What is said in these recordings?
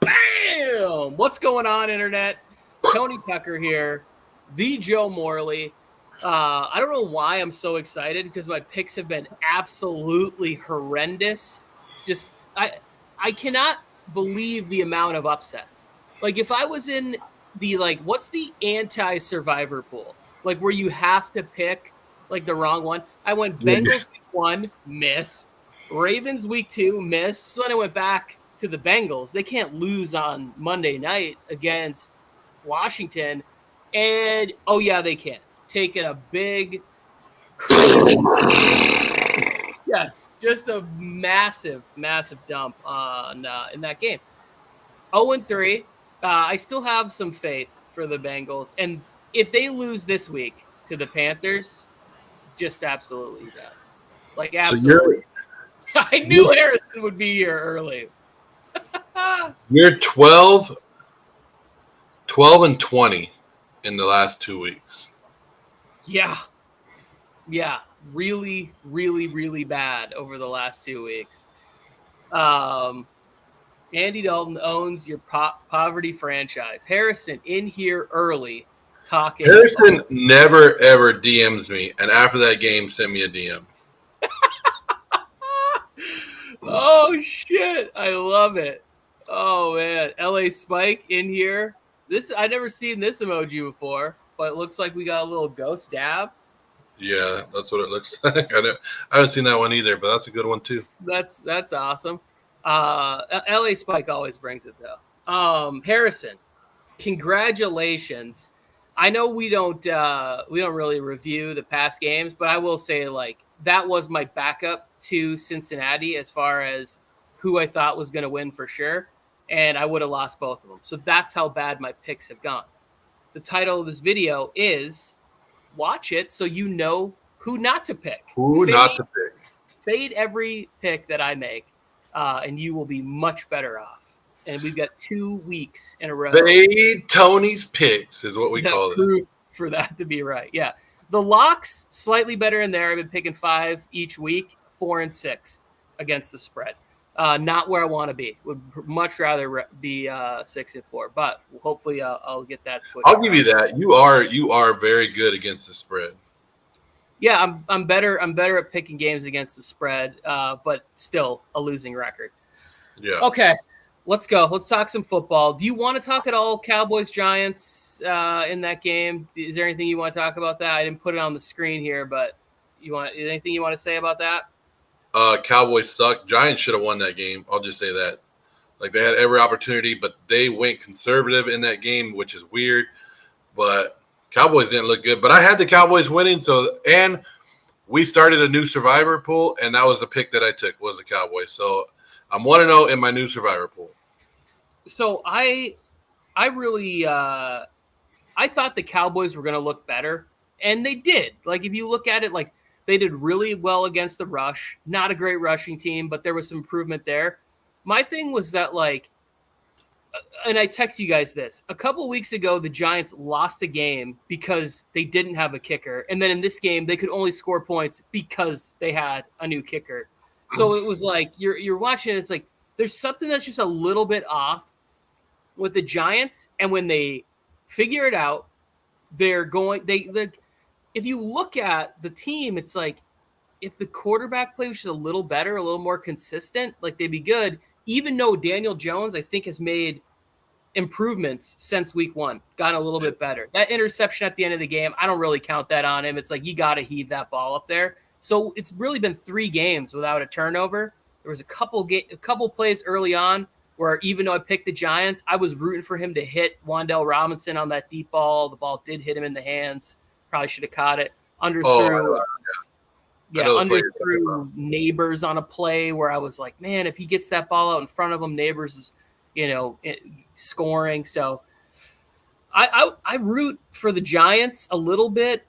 Bam! What's going on, Internet? Tony Tucker here, the Joe Morley. I don't know why I'm so excited because my picks have been absolutely horrendous. I cannot believe the amount of upsets. Like if I was in the what's the anti-survivor pool? Like where you have to pick like the wrong one. I went Bengals week 1, miss. Ravens week 2, miss. So then I went back to the Bengals. They can't lose on Monday night against Washington. And oh yeah, they can. Taking a big crazy yes, just a massive dump on in that game. 0-3. I still have some faith for the Bengals, and if they lose this week to the Panthers, just absolutely done. Like absolutely. So I knew Harrison would be here early. You're 12 and 20 in the last 2 weeks. Yeah. Really, really, really bad over the last 2 weeks. Andy Dalton owns your poverty franchise. Harrison in here early talking. Harrison never, ever DMs me, and after that game sent me a DM. Oh, shit. I love it. Oh, man. LA Spike in here. I never seen this emoji before, but it looks like we got a little ghost dab. Yeah, that's what it looks like. I haven't seen that one either, but that's a good one too. That's awesome. LA Spike always brings it though. Harrison, congratulations. I know we don't really review the past games, but I will say that was my backup to Cincinnati as far as who I thought was going to win for sure, and I would have lost both of them. So that's how bad my picks have gone. The title of this video is watch it so you know who not to pick. Fade every pick that I make, and you will be much better off. And we've got 2 weeks in a row. Fade Tony's picks is what we call it. Proof for that to be right. Yeah. The locks, slightly better in there. I've been picking 5 each week, 4 and 6 against the spread. Not where I want to be. Would much rather be 6 and 4, but hopefully I'll get that switch. I'll give you that. You are very good against the spread. Yeah, I'm better at picking games against the spread, but still a losing record. Yeah. Okay, let's go. Let's talk some football. Do you want to talk at all Cowboys Giants in that game? Is there anything you want to talk about that? I didn't put it on the screen here, but anything you want to say about that? Cowboys suck. Giants should have won that game. I'll just say that. They had every opportunity, but they went conservative in that game, which is weird. But Cowboys didn't look good. But I had the Cowboys winning, and we started a new survivor pool, and that was the pick that I took was the Cowboys. So I'm 1-0 in my new survivor pool. So I really I thought the Cowboys were going to look better, and they did. If you look at it, they did really well against the rush. Not a great rushing team, but there was some improvement there. My thing was that, and I text you guys this. A couple of weeks ago, the Giants lost the game because they didn't have a kicker. And then in this game, they could only score points because they had a new kicker. So it was you're watching it, it's there's something that's just a little bit off with the Giants. And when they figure it out, if you look at the team, it's if the quarterback play was just a little better, a little more consistent, they'd be good. Even though Daniel Jones, I think, has made improvements since week 1, gotten a little bit better. That interception at the end of the game, I don't really count that on him. It's you got to heave that ball up there. So it's really been 3 games without a turnover. There was a couple plays early on where even though I picked the Giants, I was rooting for him to hit Wan'Dale Robinson on that deep ball. The ball did hit him in the hands. Probably should have caught it. Underthrew Neighbors on a play where I was man, if he gets that ball out in front of him, Neighbors is, scoring. So I root for the Giants a little bit,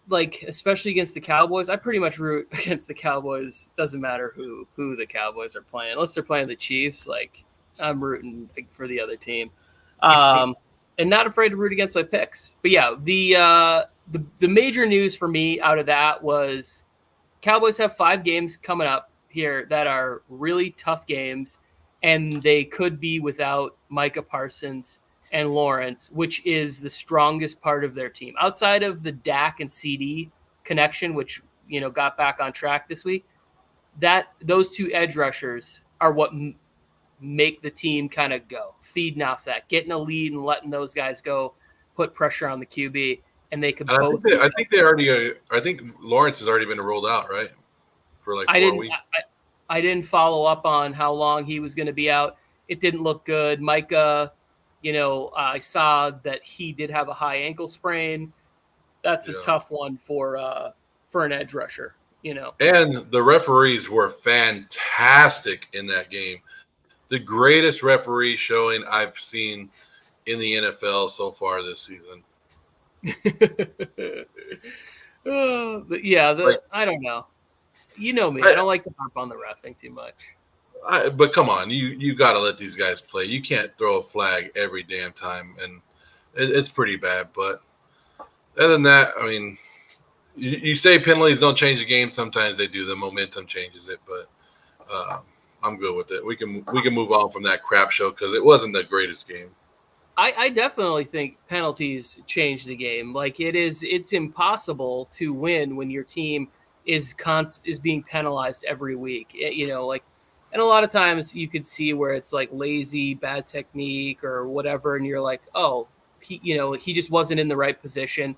especially against the Cowboys. I pretty much root against the Cowboys. Doesn't matter who the Cowboys are playing, unless they're playing the Chiefs. I'm rooting for the other team, and not afraid to root against my picks. But yeah, the major news for me out of that was Cowboys have 5 games coming up here that are really tough games. and they could be without Micah Parsons and Lawrence, which is the strongest part of their team. Outside of the Dak and CD connection, which, got back on track this week, those two edge rushers are what make the team kind of go, feeding off that, getting a lead and letting those guys go, put pressure on the QB, and they could And both. I think they already. I think Lawrence has already been rolled out, right, for like 4 weeks. I didn't follow up on how long he was going to be out. It didn't look good. Micah, I saw that he did have a high ankle sprain. That's a tough one for an edge rusher. And the referees were fantastic in that game. The greatest referee showing I've seen in the NFL so far this season. I don't know. You know me. I don't like to harp on the reffing too much. But come on, you got to let these guys play. You can't throw a flag every damn time, and it's pretty bad. But other than that, I mean, you say penalties don't change the game. Sometimes they do. The momentum changes it, but I'm good with it. We can move on from that crap show because it wasn't the greatest game. I definitely think penalties change the game. Like it's impossible to win when your team is being penalized every week. And a lot of times you could see where it's like lazy, bad technique or whatever, and you're like, oh, he just wasn't in the right position.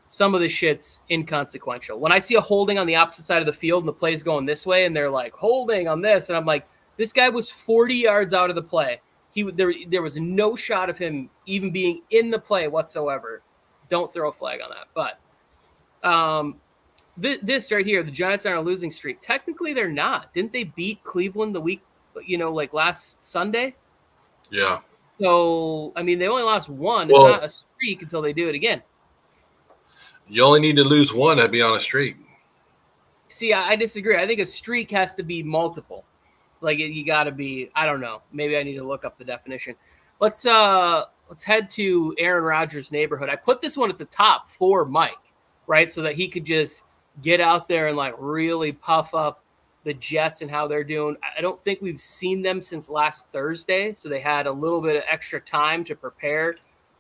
Some of the shit's inconsequential. When I see a holding on the opposite side of the field and the play's going this way and they're like holding on this, and I'm like, this guy was 40 yards out of the play. There was no shot of him even being in the play whatsoever. Don't throw a flag on that. But this right here, the Giants are on a losing streak. Technically, they're not. Didn't they beat Cleveland the week, like last Sunday? Yeah. So, I mean, they only lost one. It's not a streak until they do it again. You only need to lose one to be on a streak. See, I disagree. I think a streak has to be multiple. Like you got to be. I don't know. Maybe I need to look up the definition. Let's head to Aaron Rodgers' neighborhood. I put this one at the top for Mike, right, so that he could just get out there and like really puff up the Jets and how they're doing. I don't think we've seen them since last Thursday, so they had a little bit of extra time to prepare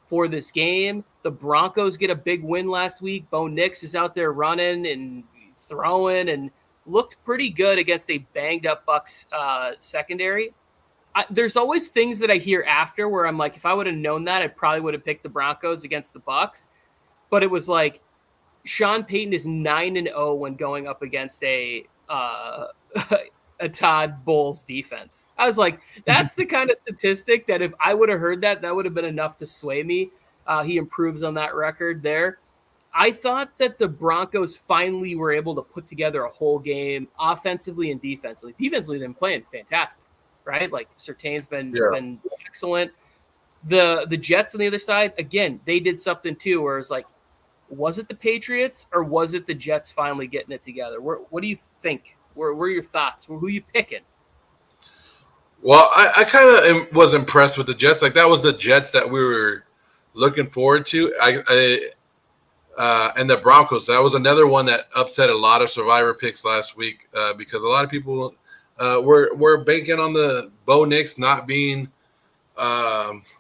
for this game. The Broncos get a big win last week. Bo Nix is out there running and throwing and looked pretty good against a banged-up Bucs secondary. There's always things that I hear after where I'm like, if I would have known that, I probably would have picked the Broncos against the Bucs. But it was like Sean Payton is 9-0 when going up against a Todd Bowles defense. I was like, that's the kind of statistic that if I would have heard that would have been enough to sway me. He improves on that record there. I thought that the Broncos finally were able to put together a whole game offensively and defensively. Defensively, they've been playing fantastic, right? Like Surtain's been excellent. The Jets on the other side, again, they did something too where it's like, was it the Patriots or was it the Jets finally getting it together? What do you think? What are your thoughts? Who are you picking? Well, I kind of was impressed with the Jets. Like that was the Jets that we were looking forward to. And the Broncos, that was another one that upset a lot of survivor picks last week because a lot of people were banking on the Bo Nix not being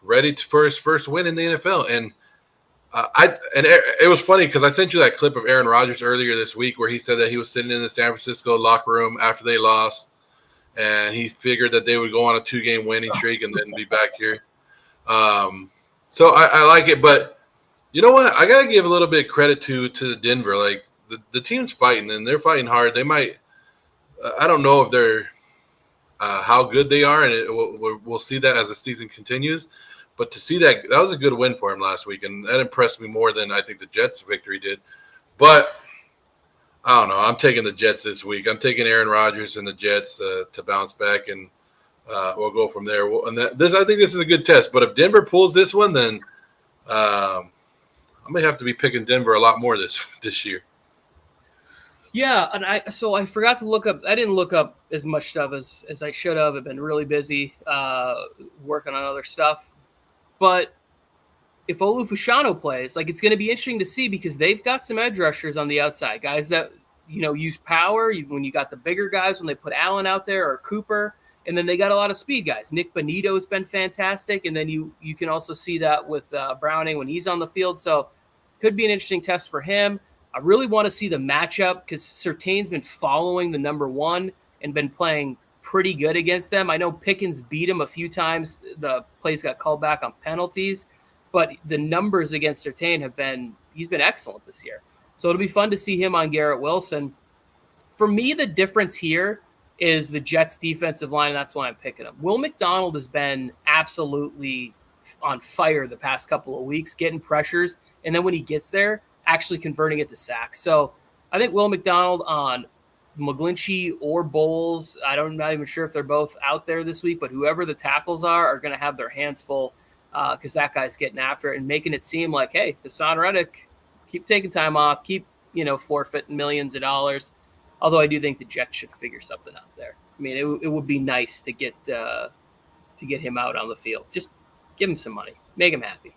ready for his first win in the NFL. And it was funny because I sent you that clip of Aaron Rodgers earlier this week where he said that he was sitting in the San Francisco locker room after they lost, and he figured that they would go on a 2-game winning streak and then be back here. So I like it, but you know what? I got to give a little bit of credit to Denver. Like the team's fighting, and they're fighting hard. They might I don't know if they're how good they are, and we'll see that as the season continues. But to see that was a good win for him last week, and that impressed me more than I think the Jets' victory did. But I don't know. I'm taking the Jets this week. I'm taking Aaron Rodgers and the Jets to bounce back, and we'll go from there. I think this is a good test. But if Denver pulls this one, then I may have to be picking Denver a lot more this year. Yeah, and I forgot to look up. I didn't look up as much stuff as I should have. I've been really busy working on other stuff. But if Olu Fashanu plays, like it's going to be interesting to see because they've got some edge rushers on the outside, guys that use power. When you got the bigger guys, when they put Allen out there or Cooper, And then they got a lot of speed guys. Nick Bonito has been fantastic. And then you can also see that with Browning when he's on the field. So could be an interesting test for him. I really want to see the matchup because Surtain's been following the number one and been playing pretty good against them. I know Pickens beat him a few times. The plays got called back on penalties, but the numbers against Surtain he's been excellent this year. So it'll be fun to see him on Garrett Wilson. For me, the difference here is the Jets defensive line. And that's why I'm picking him. Will McDonald has been absolutely on fire the past couple of weeks, getting pressures. And then when he gets there, actually converting it to sacks. So I think Will McDonald on McGlinchey or Bowles, I'm not even sure if they're both out there this week, but whoever the tackles are going to have their hands full because that guy's getting after it and making it seem like, hey, Hassan Reddick, keep taking time off, keep, forfeiting millions of dollars. Although I do think the Jets should figure something out there. I mean, it would be nice to get him out on the field. Just give him some money, make him happy.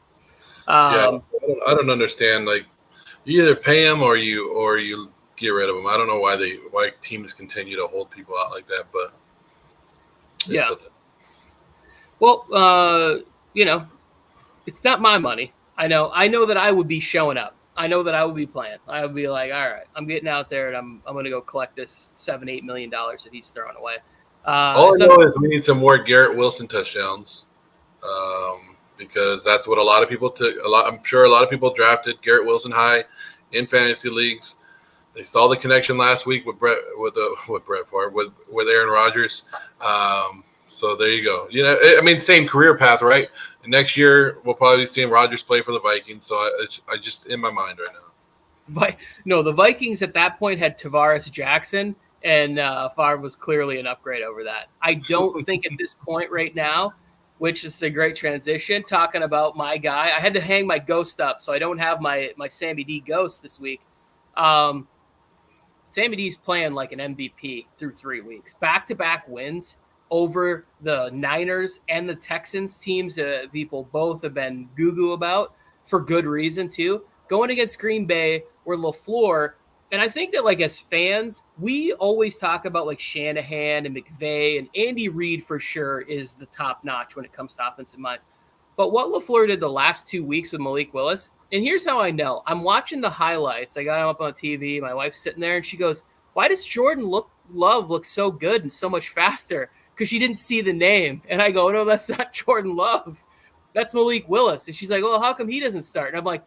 I don't understand. Like, you either pay him or you get rid of him. I don't know why teams continue to hold people out like that, but yeah. Well, it's not my money. I know that I would be showing up. I know that I would be playing. I would be like, all right, I'm getting out there and I'm going to go collect this $7-8 million that he's throwing away. All I know is we need some more Garrett Wilson touchdowns. Because that's what a lot of people took. I'm sure a lot of people drafted Garrett Wilson high in fantasy leagues. They saw the connection last week with Aaron Rodgers. So there you go. Same career path, right? And next year we'll probably be seeing Rodgers play for the Vikings. So I just in my mind right now. No, the Vikings at that point had Tavares Jackson, and Favre was clearly an upgrade over that. I don't think at this point right now, which is a great transition, talking about my guy. I had to hang my ghost up, so I don't have my Sammy D ghost this week. Sammy D's playing like an MVP through 3 weeks. Back-to-back wins over the Niners and the Texans, teams people both have been goo-goo about for good reason, too. Going against Green Bay or LaFleur, and I think that, like, as fans, we always talk about, like, Shanahan and McVay, and Andy Reid for sure is the top notch when it comes to offensive minds. But what LaFleur did the last 2 weeks with Malik Willis, and here's how I know. I'm watching the highlights. I got him up on TV. My wife's sitting there, and she goes, why does Jordan Love look so good and so much faster? Because she didn't see the name. And I go, no, that's not Jordan Love. That's Malik Willis. And she's like, well, how come he doesn't start? And I'm like,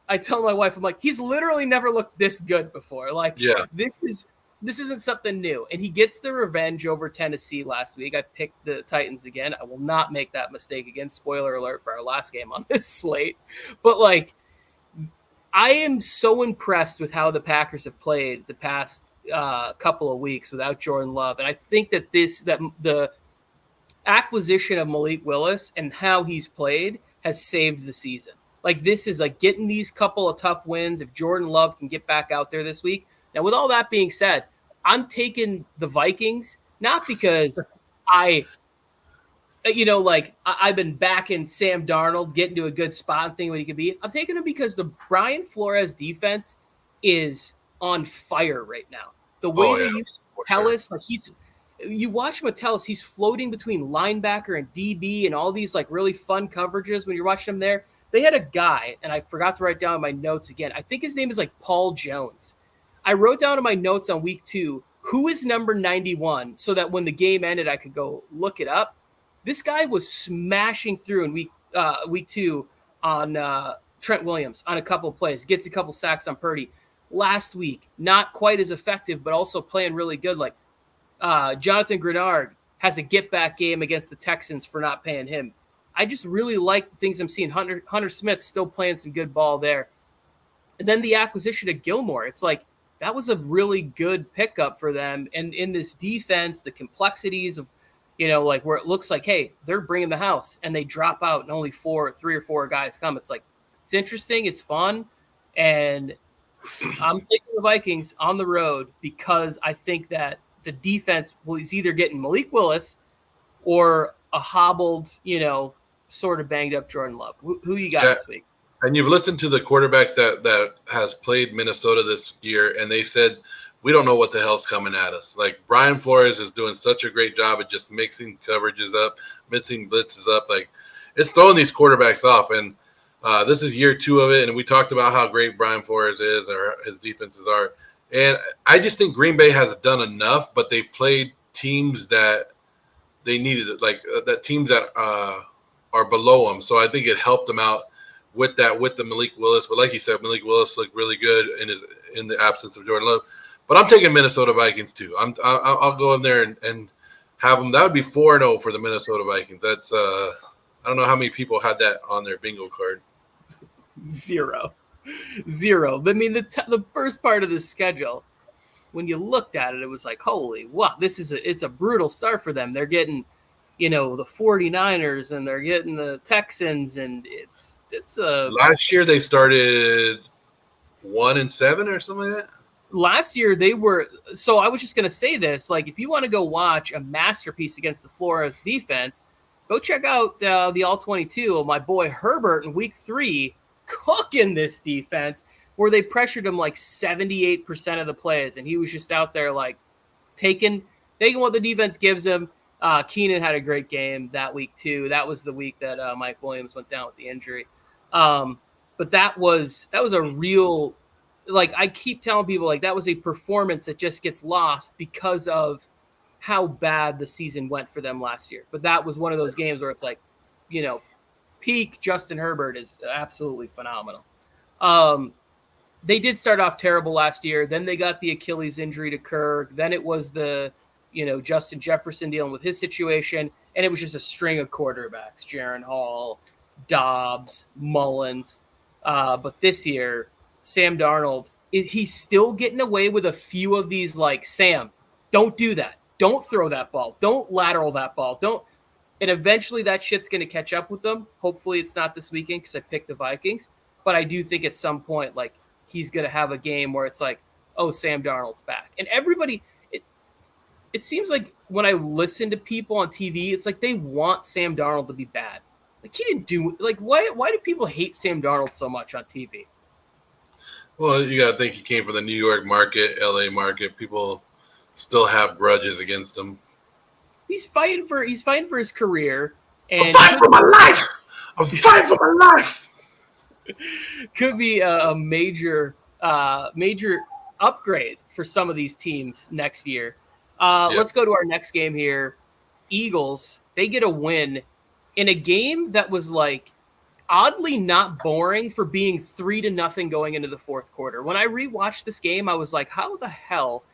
I tell my wife, I'm like, he's literally never looked this good before. Like, yeah. This isn't something new. And he gets the revenge over Tennessee last week. I picked the Titans again. I will not make that mistake again. Spoiler alert for our last game on this slate. But, like, I am so impressed with how the Packers have played the past couple of weeks without Jordan Love. And I think that the acquisition of Malik Willis and how he's played has saved the season. Like, this is like getting these couple of tough wins. If Jordan Love can get back out there this week. Now, with all that being said, I'm taking the Vikings, not because I've been backing Sam Darnold, getting to a good spot and thinking what he could be. I'm taking him because the Brian Flores defense is on fire right now. The way they use Metellus, you watch Metellus, he's floating between linebacker and DB and all these like really fun coverages when you're watching him there. They had a guy, and I forgot to write down my notes again. I think his name is like Paul Jones. I wrote down in my notes on week 2, who is number 91, so that when the game ended, I could go look it up. This guy was smashing through in week 2 on Trent Williams on a couple of plays, gets a couple sacks on Purdy. Last week, not quite as effective, but also playing really good. Like Jonathan Grenard has a get-back game against the Texans for not paying him. I just really like the things I'm seeing. Hunter Smith still playing some good ball there. And then the acquisition of Gilmore. It's like that was a really good pickup for them. And in this defense, the complexities of, like where it looks like, hey, they're bringing the house and they drop out and only 3 or 4 guys come. It's like, it's interesting. It's fun. And I'm taking the Vikings on the road because I think that the defense is either getting Malik Willis or a hobbled, sort of banged up Jordan Love. Who you got this week? And you've listened to the quarterbacks that has played Minnesota this year, and they said we don't know what the hell's coming at us. Like Brian Flores is doing such a great job at just mixing coverages up, mixing blitzes up. Like it's throwing these quarterbacks off. And this is year 2 of it. And we talked about how great Brian Flores is or his defenses are. And I just think Green Bay has done enough, but they played teams that they needed, like that teams that are below them. So I think it helped them out with that, with the Malik Willis. But like you said, Malik Willis looked really good in the absence of Jordan Love. But I'm taking Minnesota Vikings too. I'll go in there and have them. That would be 4-0 for the Minnesota Vikings. That's I don't know how many people had that on their bingo card. Zero. I mean, the first part of the schedule, when you looked at it, it was like, holy, wow, it's a brutal start for them. They're getting, the 49ers and they're getting the Texans, and it's a. Last year they started 1-7 or something like that. Last year they were. So I was just gonna say this, like, if you want to go watch a masterpiece against the Flores defense, go check out the All-22 of my boy Herbert in Week 3. Cooking this defense where they pressured him like 78% of the plays, and he was just out there like taking what the defense gives him. Keenan had a great game that week too. That was the week that Mike Williams went down with the injury. But that was a real, like, I keep telling people, like, that was a performance that just gets lost because of how bad the season went for them last year. But that was one of those games where it's like, peak Justin Herbert is absolutely phenomenal. They did start off terrible last year. Then they got the Achilles injury to Kirk. Then it was the, Justin Jefferson dealing with his situation. And it was just a string of quarterbacks, Jaron Hall, Dobbs, Mullins. But this year, Sam Darnold, he's still getting away with a few of these, like, Sam, don't do that. Don't throw that ball. Don't lateral that ball. And eventually that shit's going to catch up with them. Hopefully it's not this weekend because I picked the Vikings. But I do think at some point, like, he's going to have a game where it's like, oh, Sam Darnold's back. And everybody, it seems like when I listen to people on TV, it's like they want Sam Darnold to be bad. Like, he didn't do – like, why do people hate Sam Darnold so much on TV? Well, you got to think he came from the New York market, L.A. market. People still have grudges against him. He's fighting for his career. And I'm fighting for my life. I'm fighting for my life. Could be a major upgrade for some of these teams next year. Let's go to our next game here. Eagles, they get a win in a game that was, like, oddly not boring for being 3-0 going into the fourth quarter. When I rewatched this game, I was like, how the hell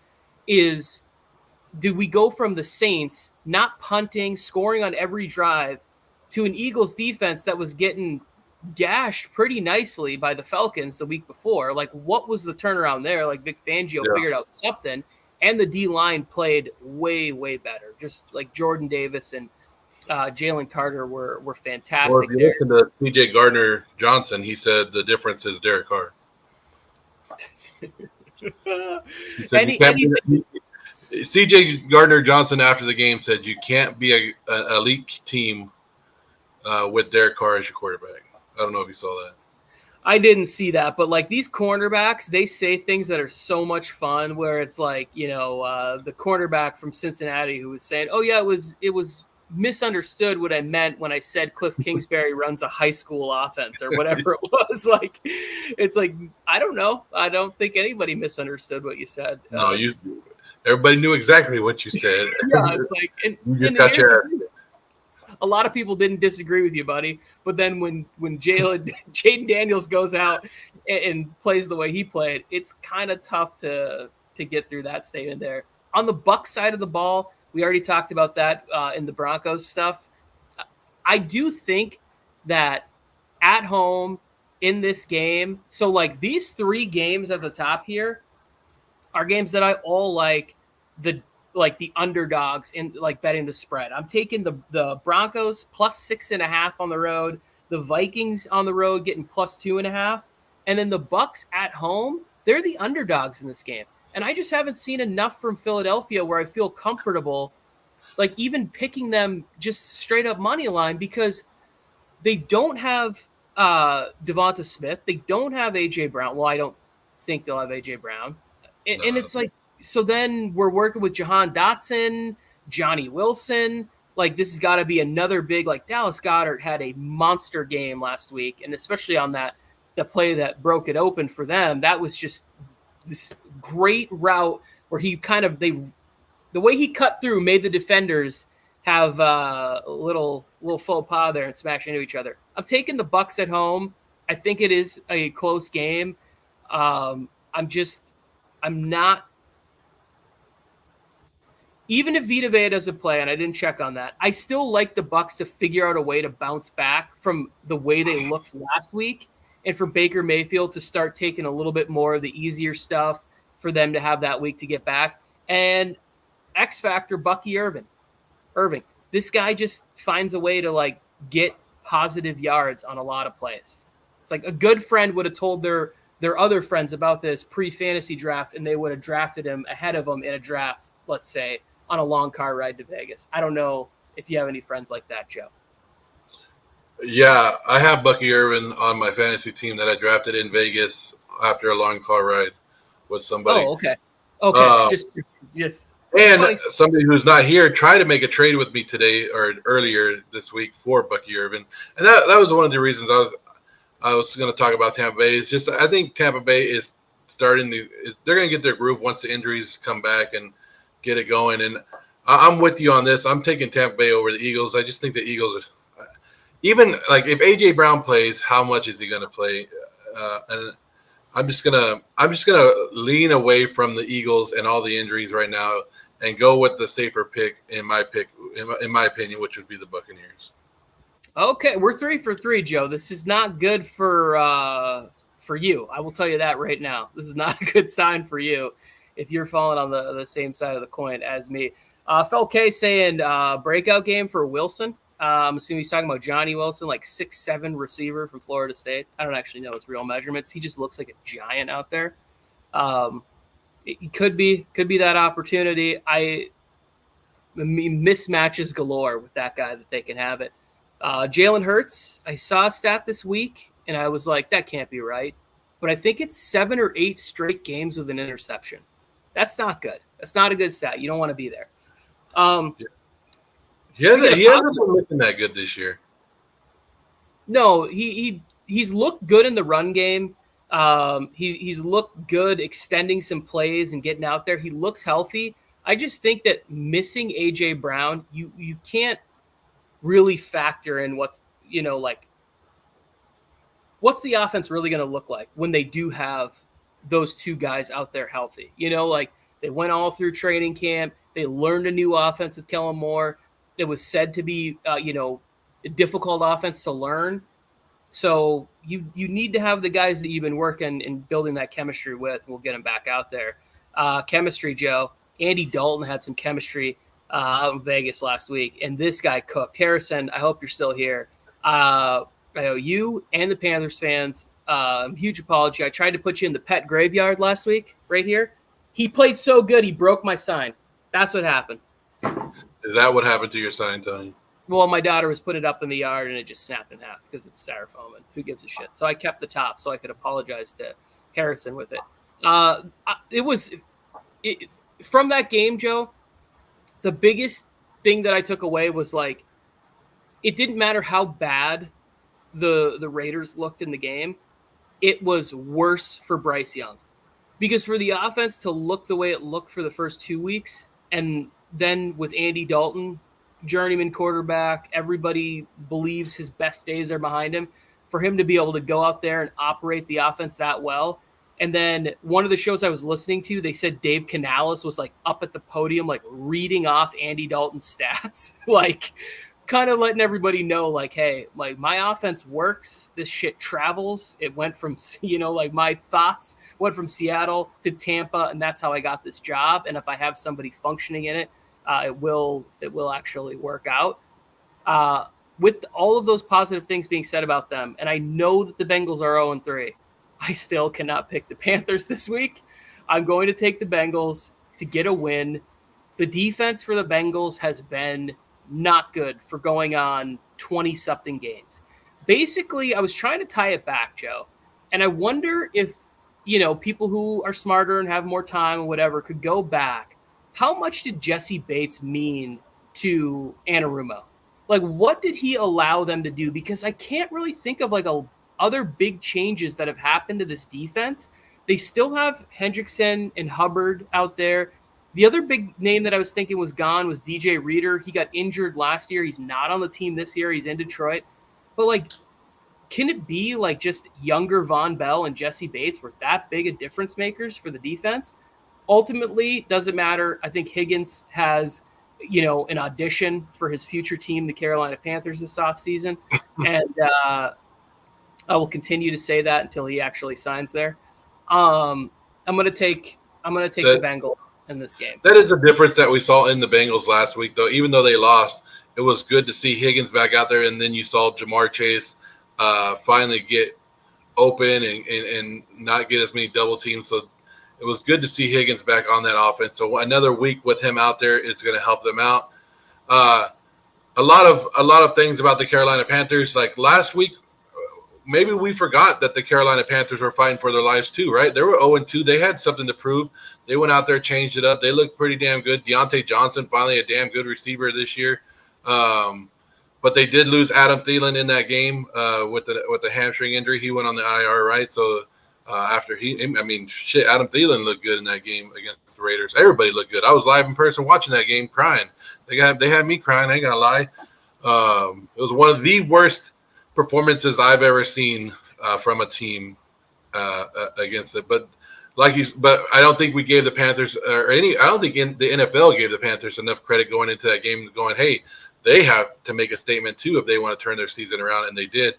do we go from the Saints not punting, scoring on every drive, to an Eagles defense that was getting gashed pretty nicely by the Falcons the week before? Like, what was the turnaround there? Like, Vic Fangio figured out something, and the D-line played way, way better. Just like Jordan Davis and Jalen Carter were fantastic. Or if you listen to C.J. Gardner-Johnson, he said the difference is Derek Carr. He said C.J. Gardner-Johnson after the game said you can't be an elite team with Derek Carr as your quarterback. I don't know if you saw that. I didn't see that, but, like, these cornerbacks, they say things that are so much fun where it's like, the cornerback from Cincinnati who was saying, oh, yeah, it was misunderstood what I meant when I said Cliff Kingsbury runs a high school offense or whatever it was. Like, it's like, I don't know. I don't think anybody misunderstood what you said. No, everybody knew exactly what you said. Yeah, it's like, and a lot of people didn't disagree with you, buddy. But then when Jaden Daniels goes out and plays the way he played, it's kind of tough to get through that statement there. On the Bucs side of the ball, we already talked about that in the Broncos stuff. I do think that at home in this game, so, like, these 3 games at the top here are games that I all like the underdogs in, like, betting the spread. I'm taking the Broncos plus 6.5 on the road, the Vikings on the road getting plus 2.5, and then the Bucs at home, they're the underdogs in this game. And I just haven't seen enough from Philadelphia where I feel comfortable, like, even picking them just straight up money line, because they don't have Devonta Smith. They don't have A.J. Brown. Well, I don't think they'll have A.J. Brown. And it's like, so then we're working with Jahan Dotson, Johnny Wilson. Like, this has got to be another big, like, Dallas Goedert had a monster game last week, and especially on the play that broke it open for them. That was just this great route where he kind of, the way he cut through made the defenders have a little faux pas there and smash into each other. I'm taking the Bucs at home. I think it is a close game. I'm not. Even if Vita Vea doesn't play, and I didn't check on that, I still like the Bucs to figure out a way to bounce back from the way they looked last week, and for Baker Mayfield to start taking a little bit more of the easier stuff for them to have that week to get back. And X factor, Bucky Irving. This guy just finds a way to like get positive yards on a lot of plays. It's like a good friend would have told their other friends about this pre-fantasy draft, and they would have drafted him ahead of them in a draft, let's say, on a long car ride to Vegas. I don't know if you have any friends like that, Joe. Yeah, I have Bucky Irvin on my fantasy team that I drafted in Vegas after a long car ride with somebody. Oh, okay. Just and somebody who's not here tried to make a trade with me today or earlier this week for Bucky Irvin, and that was one of the reasons I was going to talk about Tampa Bay. It's just I think Tampa Bay is they're going to get their groove once the injuries come back and get it going. And I'm with you on this. I'm taking Tampa Bay over the Eagles. I just think the Eagles are even like if AJ Brown plays, how much is he going to play? And I'm just gonna lean away from the Eagles and all the injuries right now and go with the safer pick in my opinion, which would be the Buccaneers. Okay, we're 3 for 3, Joe. This is not good for you. I will tell you that right now. This is not a good sign for you if you're falling on the same side of the coin as me. Fel K saying breakout game for Wilson. I'm assuming he's talking about Johnny Wilson, like 6'7" receiver from Florida State. I don't actually know his real measurements. He just looks like a giant out there. It could be that opportunity. I mean, mismatches galore with that guy that they can have it. Jalen Hurts, I saw a stat this week, and I was like, that can't be right. But I think it's 7 or 8 straight games with an interception. That's not good. That's not a good stat. You don't want to be there. He hasn't been looking that good this year. No, he's looked good in the run game. He's looked good extending some plays and getting out there. He looks healthy. I just think that missing AJ Brown, you can't really factor in what's the offense really going to look like when they do have those two guys out there healthy. They went all through training camp. They learned a new offense with Kellen Moore. It was said to be, a difficult offense to learn. So you need to have the guys that you've been working and building that chemistry with, and we'll get them back out there. Chemistry, Joe. Andy Dalton had some chemistry out in Vegas last week, and this guy cooked. Harrison, I hope you're still here. I owe you and the Panthers fans huge apology. I tried to put you in the pet graveyard last week right here. He played so good, he broke my sign. That's what happened. Is that what happened to your sign, Tony? Well, my daughter was putting it up in the yard, and it just snapped in half because it's styrofoam, and who gives a shit? So I kept the top so I could apologize to Harrison with it. From that game, Joe, the biggest thing that I took away was, like, it didn't matter how bad the Raiders looked in the game. It was worse for Bryce Young. Because for the offense to look the way it looked for the first 2 weeks, and then with Andy Dalton, journeyman quarterback, everybody believes his best days are behind him, for him to be able to go out there and operate the offense that well. And then one of the shows I was listening to, they said Dave Canales was like up at the podium, like reading off Andy Dalton's stats, like kind of letting everybody know, like, hey, like my offense works. This shit travels. It went from, like my thoughts went from Seattle to Tampa, and that's how I got this job. And if I have somebody functioning in it, it will actually work out. With all of those positive things being said about them, and I know that the Bengals are 0-3, I still cannot pick the Panthers this week. I'm going to take the Bengals to get a win. The defense for the Bengals has been not good for going on 20-something games. Basically, I was trying to tie it back, Joe, and I wonder if people who are smarter and have more time or whatever could go back. How much did Jesse Bates mean to Anarumo? Like, what did he allow them to do? Because I can't really think of like other big changes that have happened to this defense. They still have Hendrickson and Hubbard out there. The other big name that I was thinking was gone was DJ Reader. He got injured last year. He's not on the team this year. He's in Detroit. But like, can it be like just younger Von Bell and Jesse Bates were that big of difference makers for the defense? Ultimately, doesn't matter. I think Higgins has, an audition for his future team, the Carolina Panthers, this offseason. And I will continue to say that until he actually signs there. I'm gonna take the Bengals in this game. That is a difference that we saw in the Bengals last week, though. Even though they lost, it was good to see Higgins back out there, and then you saw Jamar Chase finally get open and not get as many double teams. So it was good to see Higgins back on that offense. So another week with him out there is going to help them out. A lot of things about the Carolina Panthers. Like last week, maybe we forgot that the Carolina Panthers were fighting for their lives too, right? They were 0-2. They had something to prove. They went out there, changed it up. They looked pretty damn good. Deontay Johnson, finally a damn good receiver this year. But they did lose Adam Thielen in that game with the hamstring injury. He went on the IR, right? So after Adam Thielen looked good in that game against the Raiders. Everybody looked good. I was live in person watching that game, crying. They had me crying. I ain't gonna lie. It was one of the worst performances I've ever seen from a team against it. But I don't think we gave the Panthers I don't think the NFL gave the Panthers enough credit going into that game, going, hey, they have to make a statement too if they want to turn their season around, and they did.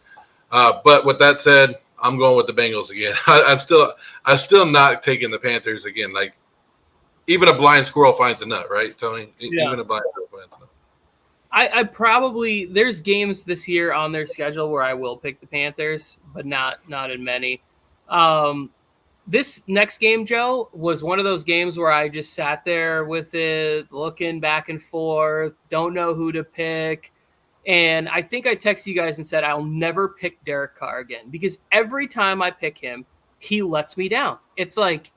But with that said, I'm going with the Bengals again. I'm still not taking the Panthers again. Like even a blind squirrel finds a nut, right, Tony? Yeah. Even a blind squirrel finds a nut. I probably there's games this year on their schedule where I will pick the Panthers, but not in many. This next game, Joe, was one of those games where I just sat there with it, looking back and forth, don't know who to pick. And I think I texted you guys and said I'll never pick Derek Carr again because every time I pick him, he lets me down. It's like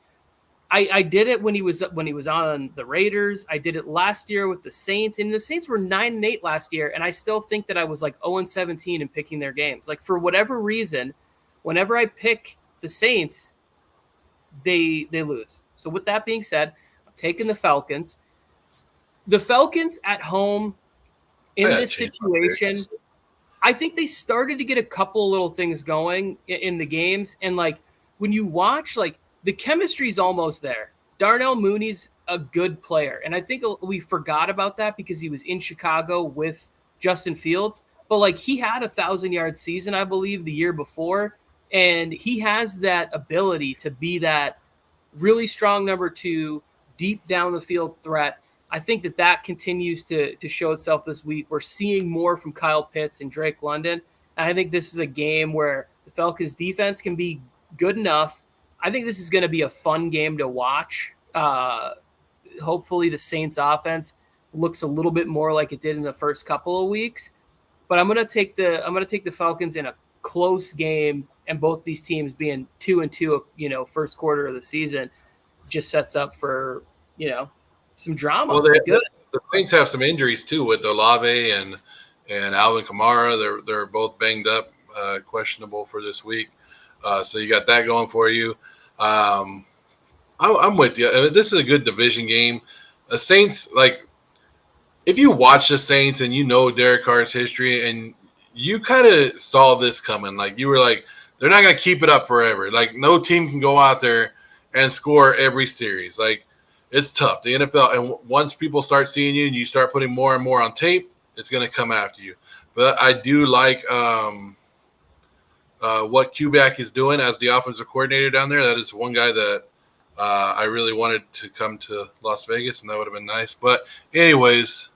I did it when he was on the Raiders. I did it last year with the Saints, and the Saints were 9-8 last year, and I still think that I was like 0-17 in picking their games. Like for whatever reason, whenever I pick the Saints, they lose. So with that being said, I'm taking the Falcons. The Falcons at home in this situation, I think they started to get a couple little things going in the games, and like when you watch, like the chemistry's almost there. Darnell Mooney's a good player, and I think we forgot about that because he was in Chicago with Justin Fields. But like he had a 1,000-yard season, I believe, the year before, and he has that ability to be that really strong number 2, deep down the field threat. I think that continues to show itself this week. We're seeing more from Kyle Pitts and Drake London, and I think this is a game where the Falcons' defense can be good enough. I think this is going to be a fun game to watch. Hopefully the Saints offense looks a little bit more like it did in the first couple of weeks, but I'm going to take the Falcons in a close game, and both these teams being 2-2, first quarter of the season just sets up for, some drama. Well, the Saints have some injuries too with Olave and Alvin Kamara. They're both banged up, questionable for this week. So you got that going for you. I'm with you. I mean, this is a good division game. The Saints, like, if you watch the Saints and you know Derek Carr's history and you kind of saw this coming, like you were like, they're not going to keep it up forever. Like no team can go out there and score every series. Like it's tough. The NFL, and once people start seeing you and you start putting more and more on tape, it's going to come after you. But I do like what Kubiak is doing as the offensive coordinator down there. That is one guy that I really wanted to come to Las Vegas, and that would have been nice. But anyways,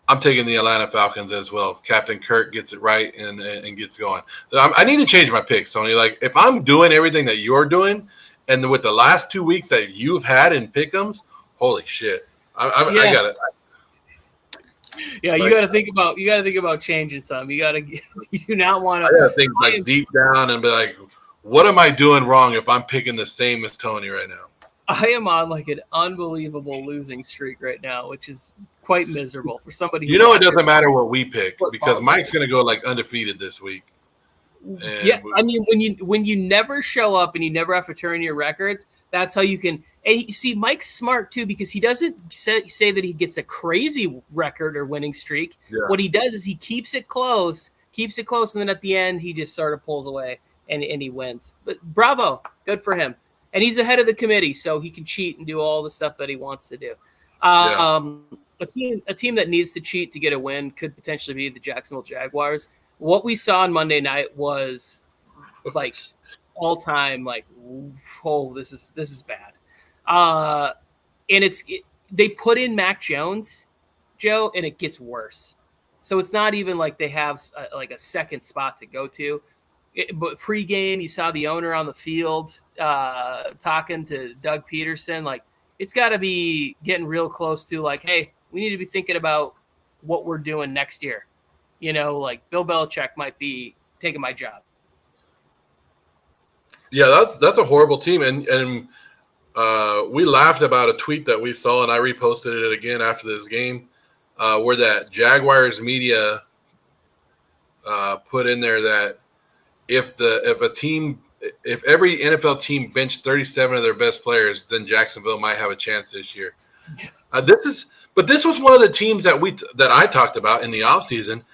I'm taking the Atlanta Falcons as well. Captain Kirk gets it right and gets going. I need to change my picks, Tony. Like, if I'm doing everything that you're doing, and with the last 2 weeks that you've had in pick'ems, holy shit, I got it. Yeah, you got to think about changing some. You do not want to. I got to think like deep down and be like, What am I doing wrong if I'm picking the same as Tony right now? I am on like an unbelievable losing streak right now, which is quite miserable for somebody who It watches doesn't matter what we pick because football. Mike's going to go like undefeated this week. Yeah, I mean, when you never show up and you never have to turn your records, that's how you can. And see, Mike's smart too because he doesn't say that he gets a crazy record or winning streak. Yeah. What he does is he keeps it close, and then at the end he just sort of pulls away and he wins. But bravo, good for him. And he's ahead of the committee, so he can cheat and do all the stuff that he wants to do. A team that needs to cheat to get a win could potentially be the Jacksonville Jaguars. What we saw on Monday night was like all time, like, oh, this is bad. And they put in Mac Jones, Joe, and it gets worse. So it's not even like they have like a second spot to go to. But pregame, you saw the owner on the field talking to Doug Peterson. Like, it's got to be getting real close to like, hey, we need to be thinking about what we're doing next year. Like Bill Belichick might be taking my job. Yeah, that's a horrible team. And we laughed about a tweet that we saw, and I reposted it again after this game, where that Jaguars media put in there that if every NFL team benched 37 of their best players, then Jacksonville might have a chance this year. This was one of the teams that I talked about in the offseason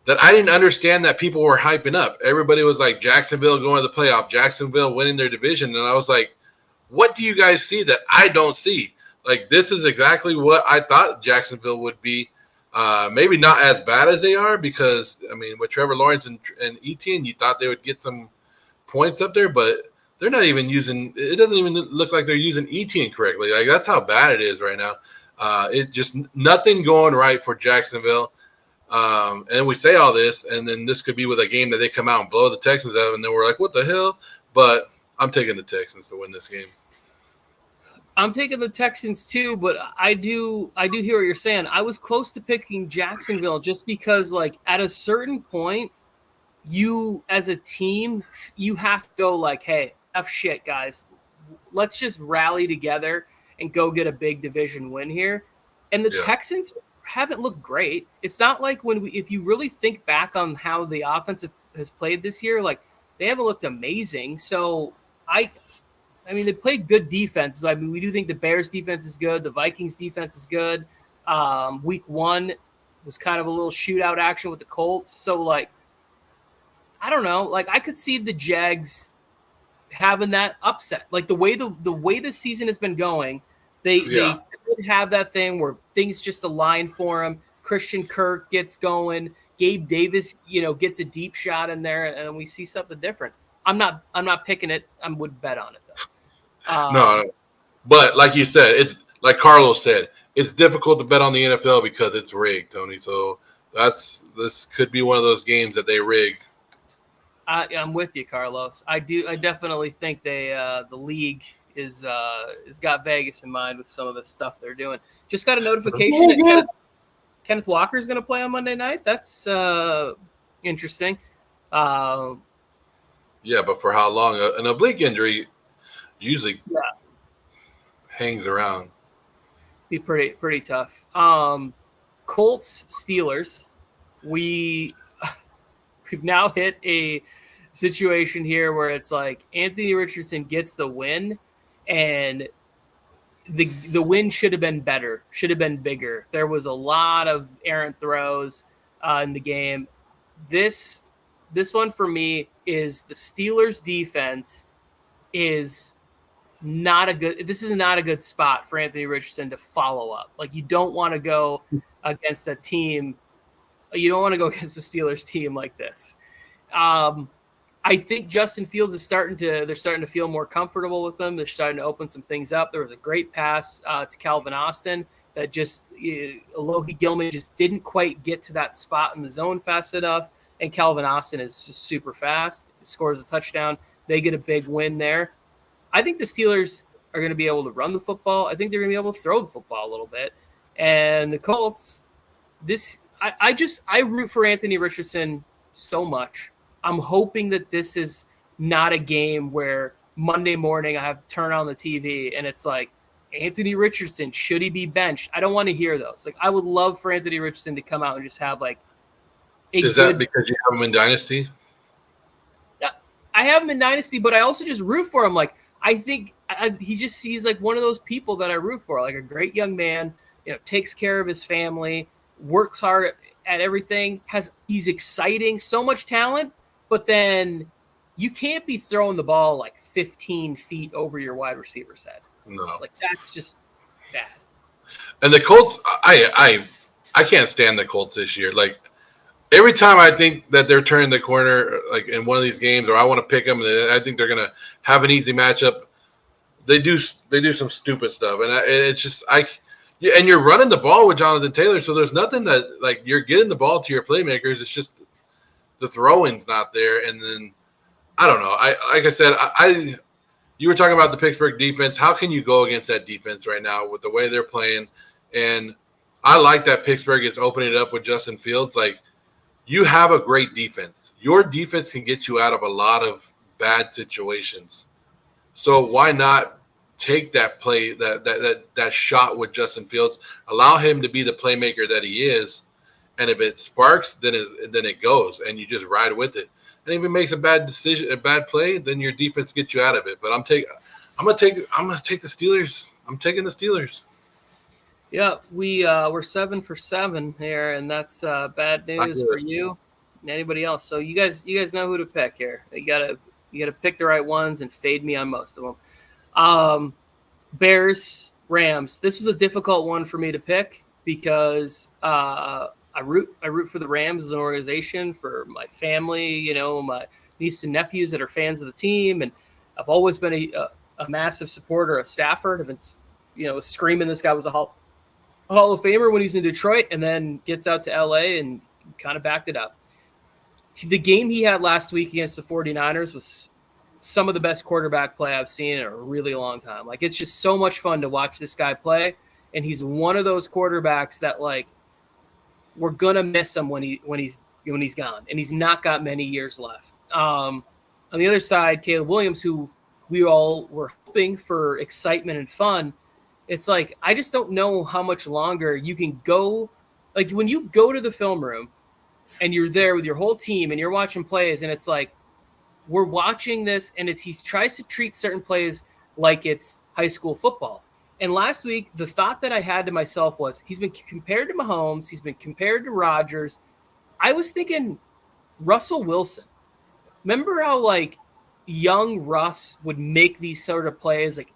that I didn't understand that people were hyping up. Everybody was like, Jacksonville going to the playoff, Jacksonville winning their division. And I was like, what do you guys see that I don't see? Like, this is exactly what I thought Jacksonville would be. Maybe not as bad as they are because, I mean, with Trevor Lawrence and Etienne, you thought they would get some points up there, but they're not even using – it doesn't even look like they're using Etienne correctly. Like, that's how bad it is right now. It just nothing going right for Jacksonville. And we say all this, and then this could be with a game that they come out and blow the Texans out, and then we're like, what the hell? But I'm taking the Texans to win this game. I'm taking the Texans too, but I do hear what you're saying. I was close to picking Jacksonville just because, like, at a certain point, you as a team, you have to go like, hey, shit, guys. Let's just rally together and go get a big division win here. And the Texans haven't looked great. It's not like if you really think back on how the offense has played this year, like, they haven't looked amazing. So I mean, they played good defense. So, I mean, we do think the Bears defense is good. The Vikings defense is good. Week 1 was kind of a little shootout action with the Colts. So, like, I don't know. Like, I could see the Jags having that upset. Like, the way the season has been going, they could have that thing where things just align for them. Christian Kirk gets going. Gabe Davis, gets a deep shot in there, and we see something different. I'm not picking it. I would bet on it though. No, but like you said, it's like Carlos said, it's difficult to bet on the NFL because it's rigged, Tony. So this could be one of those games that they rig. I'm with you, Carlos. I definitely think the league is got Vegas in mind with some of the stuff they're doing. Just got a notification that Kenneth Walker is going to play on Monday night. That's interesting. Yeah, but for how long? An oblique injury usually hangs around. Be pretty tough. Colts, Steelers. We've now hit a situation here where it's like Anthony Richardson gets the win, and the win should have been better, should have been bigger. There was a lot of errant throws in the game. This one for me is the Steelers defense is not a good – this is not a good spot for Anthony Richardson to follow up. Like, you don't want to go against a team – you don't want to go against the Steelers team like this. I think Justin Fields is starting to feel more comfortable with them. They're starting to open some things up. There was a great pass to Calvin Austin that just Alohi Gilman just didn't quite get to that spot in the zone fast enough. And Calvin Austin is just super fast. He scores a touchdown. They get a big win there. I think the Steelers are going to be able to run the football. I think they're going to be able to throw the football a little bit. And the Colts, I root for Anthony Richardson so much. I'm hoping that this is not a game where Monday morning I have to turn on the TV and it's like, Anthony Richardson, should he be benched? I don't want to hear those. Like, I would love for Anthony Richardson to come out and just have like Is that because you have him in Dynasty? I have him in Dynasty, but I also just root for him. Like, I think he's like one of those people that I root for, like a great young man, takes care of his family, works hard at everything, he's exciting, so much talent, but then you can't be throwing the ball like 15 feet over your wide receiver's head. No. Like, that's just bad. And the Colts, I can't stand the Colts this year. Like, every time I think that they're turning the corner, like in one of these games, or I want to pick them, and I think they're gonna have an easy matchup, they do some stupid stuff, and it's just and you're running the ball with Jonathan Taylor, so there's nothing that, like, you're getting the ball to your playmakers. It's just the throwing's not there, and then I don't know. Like I said, you were talking about the Pittsburgh defense. How can you go against that defense right now with the way they're playing? And I like that Pittsburgh is opening it up with Justin Fields. Like, you have a great defense. Your defense can get you out of a lot of bad situations. So why not take that play, that shot with Justin Fields, allow him to be the playmaker that he is, and if it sparks, then it goes, and you just ride with it. And if it makes a bad decision, a bad play, then your defense gets you out of it. But I'm gonna take the Steelers. I'm taking the Steelers. Yeah, we're 7 for 7 here, and that's bad news for you and anybody else. So you guys know who to pick here. You gotta pick the right ones and fade me on most of them. Bears, Rams. This was a difficult one for me to pick because I root for the Rams as an organization, for my family, my nieces and nephews that are fans of the team, and I've always been a massive supporter of Stafford. I've been screaming this guy was a Hall of Famer when he's in Detroit, and then gets out to LA and kind of backed it up. The game he had last week against the 49ers was some of the best quarterback play I've seen in a really long time. Like, it's just so much fun to watch this guy play, and he's one of those quarterbacks that, like, we're gonna miss him when he's gone, and he's not got many years left. On the other side, Caleb Williams, who we all were hoping for excitement and fun. It's like, I just don't know how much longer you can go. Like, when you go to the film room and you're there with your whole team and you're watching plays, and it's like, we're watching this, and he tries to treat certain plays like it's high school football. And last week, the thought that I had to myself was, he's been compared to Mahomes, he's been compared to Rodgers. I was thinking Russell Wilson. Remember how, like, young Russ would make these sort of plays, like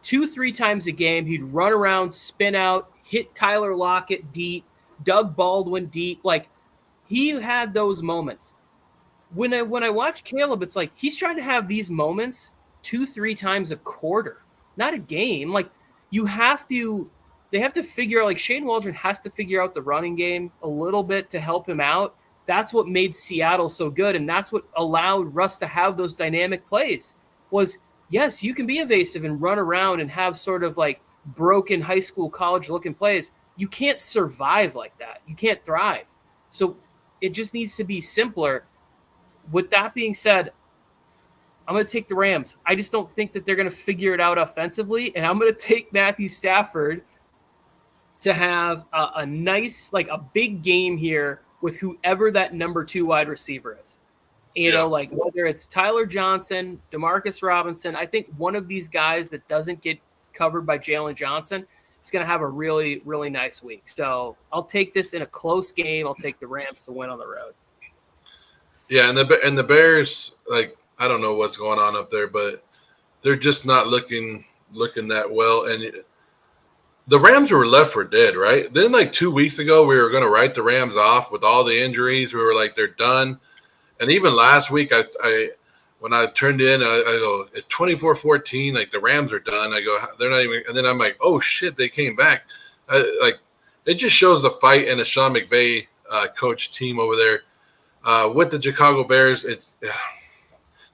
2-3 times a game? He'd run around, spin out, hit Tyler Lockett deep, Doug Baldwin deep. Like, he had those moments. When I watch Caleb, it's like he's trying to have these moments 2-3 times a quarter, not a game. Like, they have to figure out, like, Shane Waldron has to figure out the running game a little bit to help him out. That's what made Seattle so good, and that's what allowed Russ to have those dynamic plays. Was, yes, you can be evasive and run around and have sort of like broken high school, college-looking plays. You can't survive like that. You can't thrive. So it just needs to be simpler. With that being said, I'm going to take the Rams. I just don't think that they're going to figure it out offensively, and I'm going to take Matthew Stafford to have a nice, like, a big game here with whoever that number 2 wide receiver is. Like, whether it's Tyler Johnson, Demarcus Robinson, I think one of these guys that doesn't get covered by Jalen Johnson is going to have a really, really nice week. So I'll take this in a close game. I'll take the Rams to win on the road. Yeah, and the Bears, like, I don't know what's going on up there, but they're just not looking that well. And the Rams were left for dead, right? Then, like, 2 weeks ago, we were going to write the Rams off with all the injuries. We were like, they're done. And even last week, when I turned in, I go, it's 24-14. Like, the Rams are done. I go, they're not even. And then I'm like, oh shit, they came back. Like, it just shows the fight and the Sean McVay coach team over there with the Chicago Bears.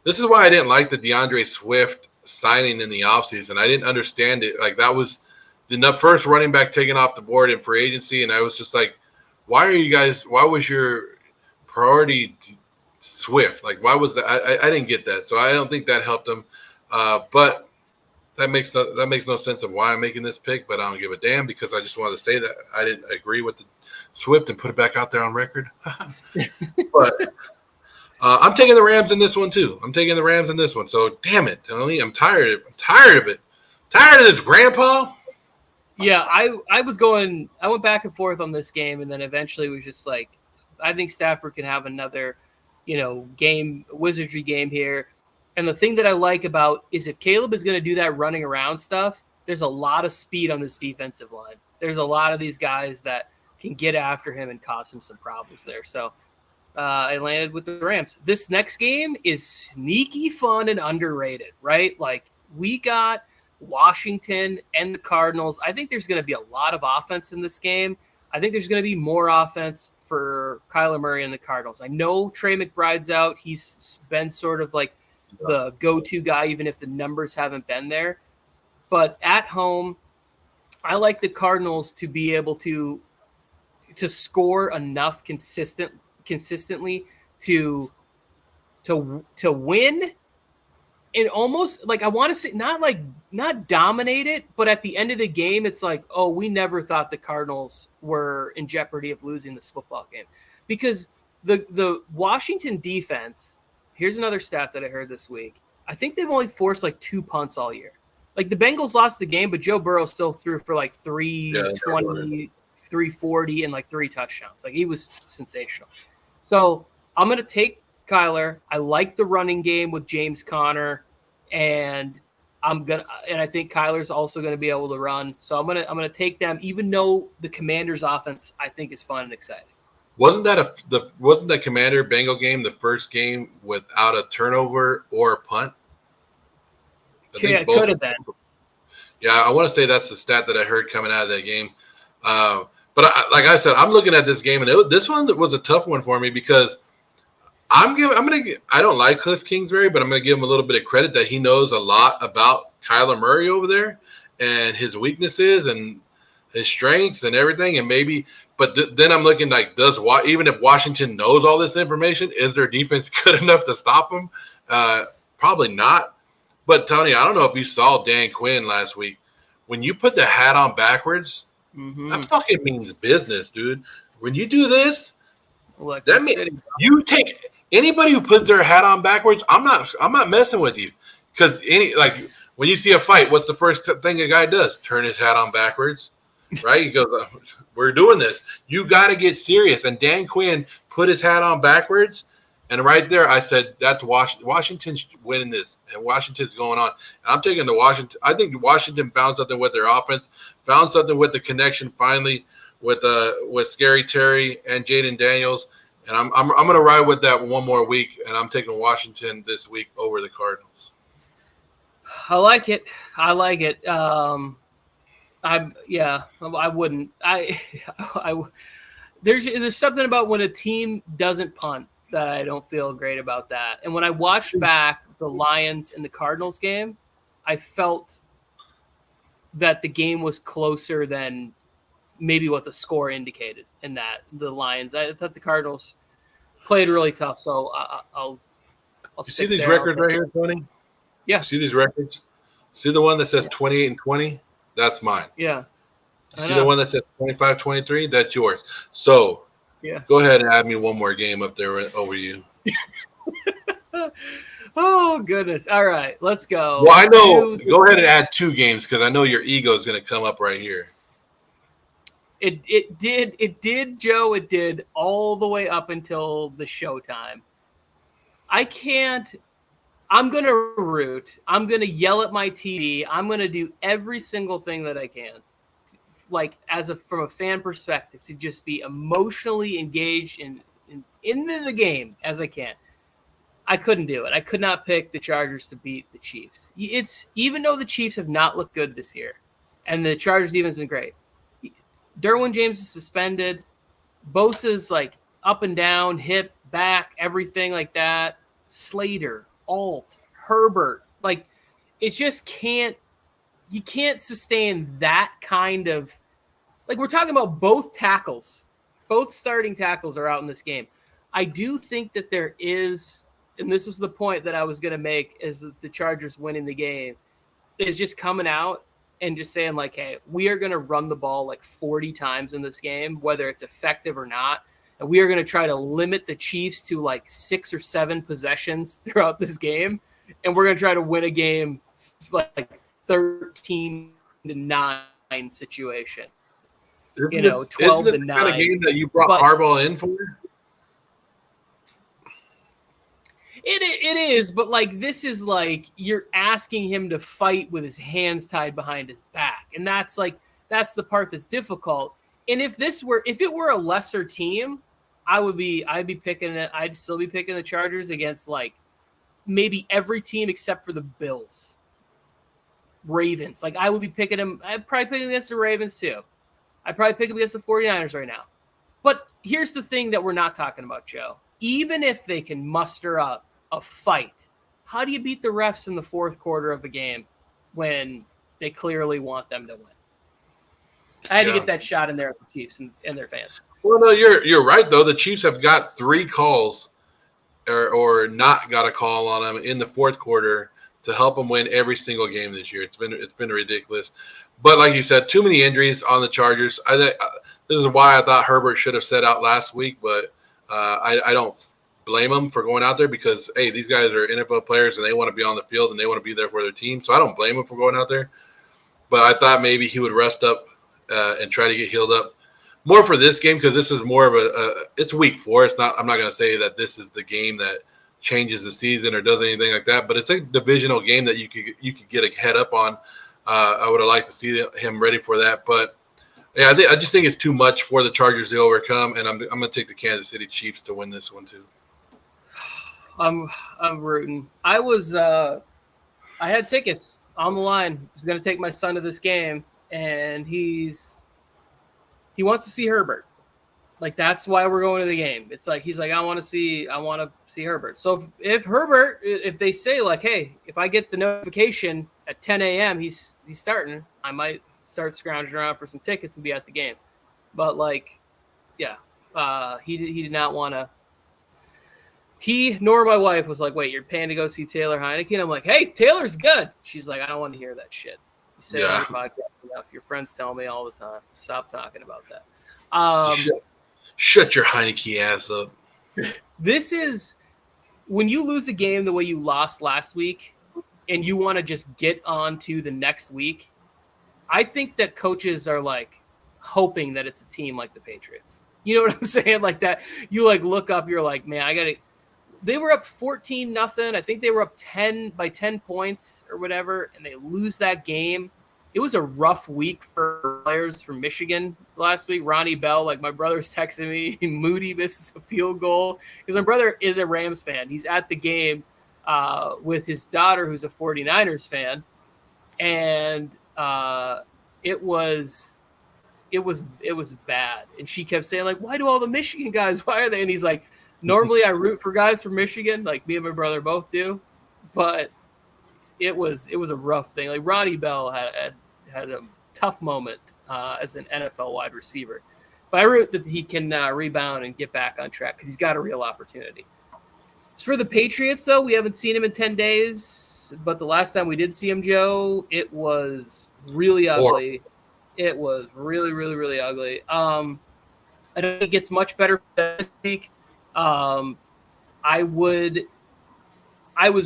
This is why I didn't like the DeAndre Swift signing in the offseason. I didn't understand it. Like, that was the first running back taken off the board in free agency, and I was just like, why was your priority Swift. Like, why was that? I didn't get that, so I don't think that helped him. But that makes no sense of why I'm making this pick. But I don't give a damn because I just wanted to say that I didn't agree with the Swift and put it back out there on record. But I'm taking the Rams in this one too. I'm taking the Rams in this one. So damn it, Tony, I'm tired of it. Tired of this, Grandpa. Yeah, I went back and forth on this game, and then eventually was just like, I think Stafford can have another, wizardry game here. And the thing that I like about is if Caleb is going to do that running around stuff, there's a lot of speed on this defensive line. There's a lot of these guys that can get after him and cause him some problems there. So I landed with the Rams. This next game is sneaky fun and underrated, right? Like, we got Washington and the Cardinals. I think there's going to be a lot of offense in this game. I think there's going to be more offense for Kyler Murray and the Cardinals. I know Trey McBride's out. He's been sort of like the go-to guy, even if the numbers haven't been there. But at home, I like the Cardinals to be able to score enough consistently to win. And almost like, I want to say not dominate it, but at the end of the game, it's like, oh, we never thought the Cardinals were in jeopardy of losing this football game, because the Washington defense. Here's another stat that I heard this week. I think they've only forced like 2 punts all year. Like, the Bengals lost the game, but Joe Burrow still threw for like 320, 340, and like 3 touchdowns. Like, he was sensational. So I'm going to take Kyler. I like the running game with James Conner, and I think Kyler's also gonna be able to run. So I'm gonna take them, even though the Commanders' offense I think is fun and exciting. Wasn't that Commander Bengal game the first game without a turnover or a punt? Yeah, it could have been. Yeah, I want to say that's the stat that I heard coming out of that game. But like I said, I'm looking at this game, and this one was a tough one for me because I don't like Cliff Kingsbury, but I'm going to give him a little bit of credit that he knows a lot about Kyler Murray over there and his weaknesses and his strengths and everything. And but then I'm looking like, even if Washington knows all this information, is their defense good enough to stop him? Probably not. But Tony, I don't know if you saw Dan Quinn last week. When you put the hat on backwards, that fucking means business, dude. When you do this, that means you take anybody who puts their hat on backwards. I'm not messing with you, because when you see a fight, what's the first thing a guy does? Turn his hat on backwards, right? He goes, "We're doing this. You got to get serious." And Dan Quinn put his hat on backwards, and right there, I said, "That's Washington's winning this, and Washington's going on." And I'm taking the Washington. I think Washington found something with their offense, found something with the connection finally with Scary Terry and Jaden Daniels. And I'm going to ride with that one more week, and I'm taking Washington this week over the Cardinals. I like it. I wouldn't. There's something about when a team doesn't punt that I don't feel great about that. And when I watched back the Lions and the Cardinals game, I felt that the game was closer than maybe what the score indicated, in that the Lions. I thought the Cardinals played really tough, so I'll see these records right here, Tony? Yeah. See these records? See the one that says 28-20? That's mine. Yeah. You see the one that says 25-23? That's yours. So yeah, go ahead and add me one more game up there over you. Oh, goodness. All right, let's go. Well, I know. Go ahead and add 2 games, because I know your ego is going to come up right here. It did, Joe. It did all the way up until the showtime. I'm going to root. I'm going to yell at my TV. I'm going to do every single thing that I can, like from a fan perspective, to just be emotionally engaged in the game as I can. I couldn't do it. I could not pick the Chargers to beat the Chiefs. Even though the Chiefs have not looked good this year, and the Chargers defense has been great. Derwin James is suspended. Bosa's like up and down, hip, back, everything like that. Slater, Alt, Herbert. Like, it just can't – you can't sustain that kind of – like, we're talking about both tackles. Both starting tackles are out in this game. I do think that there is, and this is the point that I was going to make, is the Chargers winning the game, is just coming out and just saying like, hey, we are going to run the ball like 40 times in this game, whether it's effective or not. And we are going to try to limit the Chiefs to like 6 or 7 possessions throughout this game. And we're going to try to win a game like 13-9 situation. 12-9. Isn't this the kind of game that you brought Harbaugh in for? It is, but like this is like you're asking him to fight with his hands tied behind his back, and that's the part that's difficult. And if it were a lesser team, I'd still be picking the Chargers against like maybe every team except for the Bills, Ravens. Like I would be picking them. I'd probably pick them against the Ravens too. I'd probably pick them against the 49ers right now. But here's the thing that we're not talking about, Joe. Even if they can muster up a fight, how do you beat the refs in the fourth quarter of the game when they clearly want them to win? I had to get that shot in there with the Chiefs and their fans. Well, no, you're right though. The Chiefs have got 3 calls or not got a call on them in the fourth quarter to help them win every single game this year. It's been ridiculous. But like you said, too many injuries on the Chargers. This is why I thought Herbert should have set out last week, but I don't blame them for going out there because, hey, these guys are NFL players and they want to be on the field and they want to be there for their team. So I don't blame them for going out there. But I thought maybe he would rest up and try to get healed up more for this game because this is more of it's week 4. I'm not going to say that this is the game that changes the season or does anything like that, but it's a divisional game that you could get a head up on. I would have liked to see him ready for that, but yeah, I just think it's too much for the Chargers to overcome, and I'm going to take the Kansas City Chiefs to win this one too. I'm rooting. I had tickets on the line. I was going to take my son to this game, and he wants to see Herbert. Like that's why we're going to the game. It's like he's like I want to see Herbert. So if they say like, hey, if I get the notification at 10 a.m. he's starting, I might start scrounging around for some tickets and be at the game. But like, yeah, he did not want to. He nor my wife was like, wait, you're paying to go see Taylor Heineke? I'm like, hey, Taylor's good. She's like, I don't want to hear that shit. You say on your podcast enough. Your friends tell me all the time. Stop talking about that. Shut your Heineke ass up. This is when you lose a game the way you lost last week and you want to just get on to the next week. I think that coaches are like hoping that it's a team like the Patriots. You know what I'm saying? Like that you like look up, you're like, man, they were up 14-0. I think they were up 10 points or whatever, and they lose that game. It was a rough week for players from Michigan last week. Ronnie Bell, like my brother's texting me, Moody misses a field goal because my brother is a Rams fan. He's at the game with his daughter, who's a 49ers fan, and it was bad. And she kept saying like, "Why do all the Michigan guys? Why are they?" And he's like, "Normally I root for guys from Michigan, like me and my brother both do, but." It was a rough thing. Like Ronnie Bell had a tough moment as an NFL wide receiver, but I root that he can rebound and get back on track because he's got a real opportunity. As for the Patriots, though, we haven't seen him in 10 days, but the last time we did see him, Joe, it was really ugly. It was really, really, really ugly. I don't think it gets much better this week. I was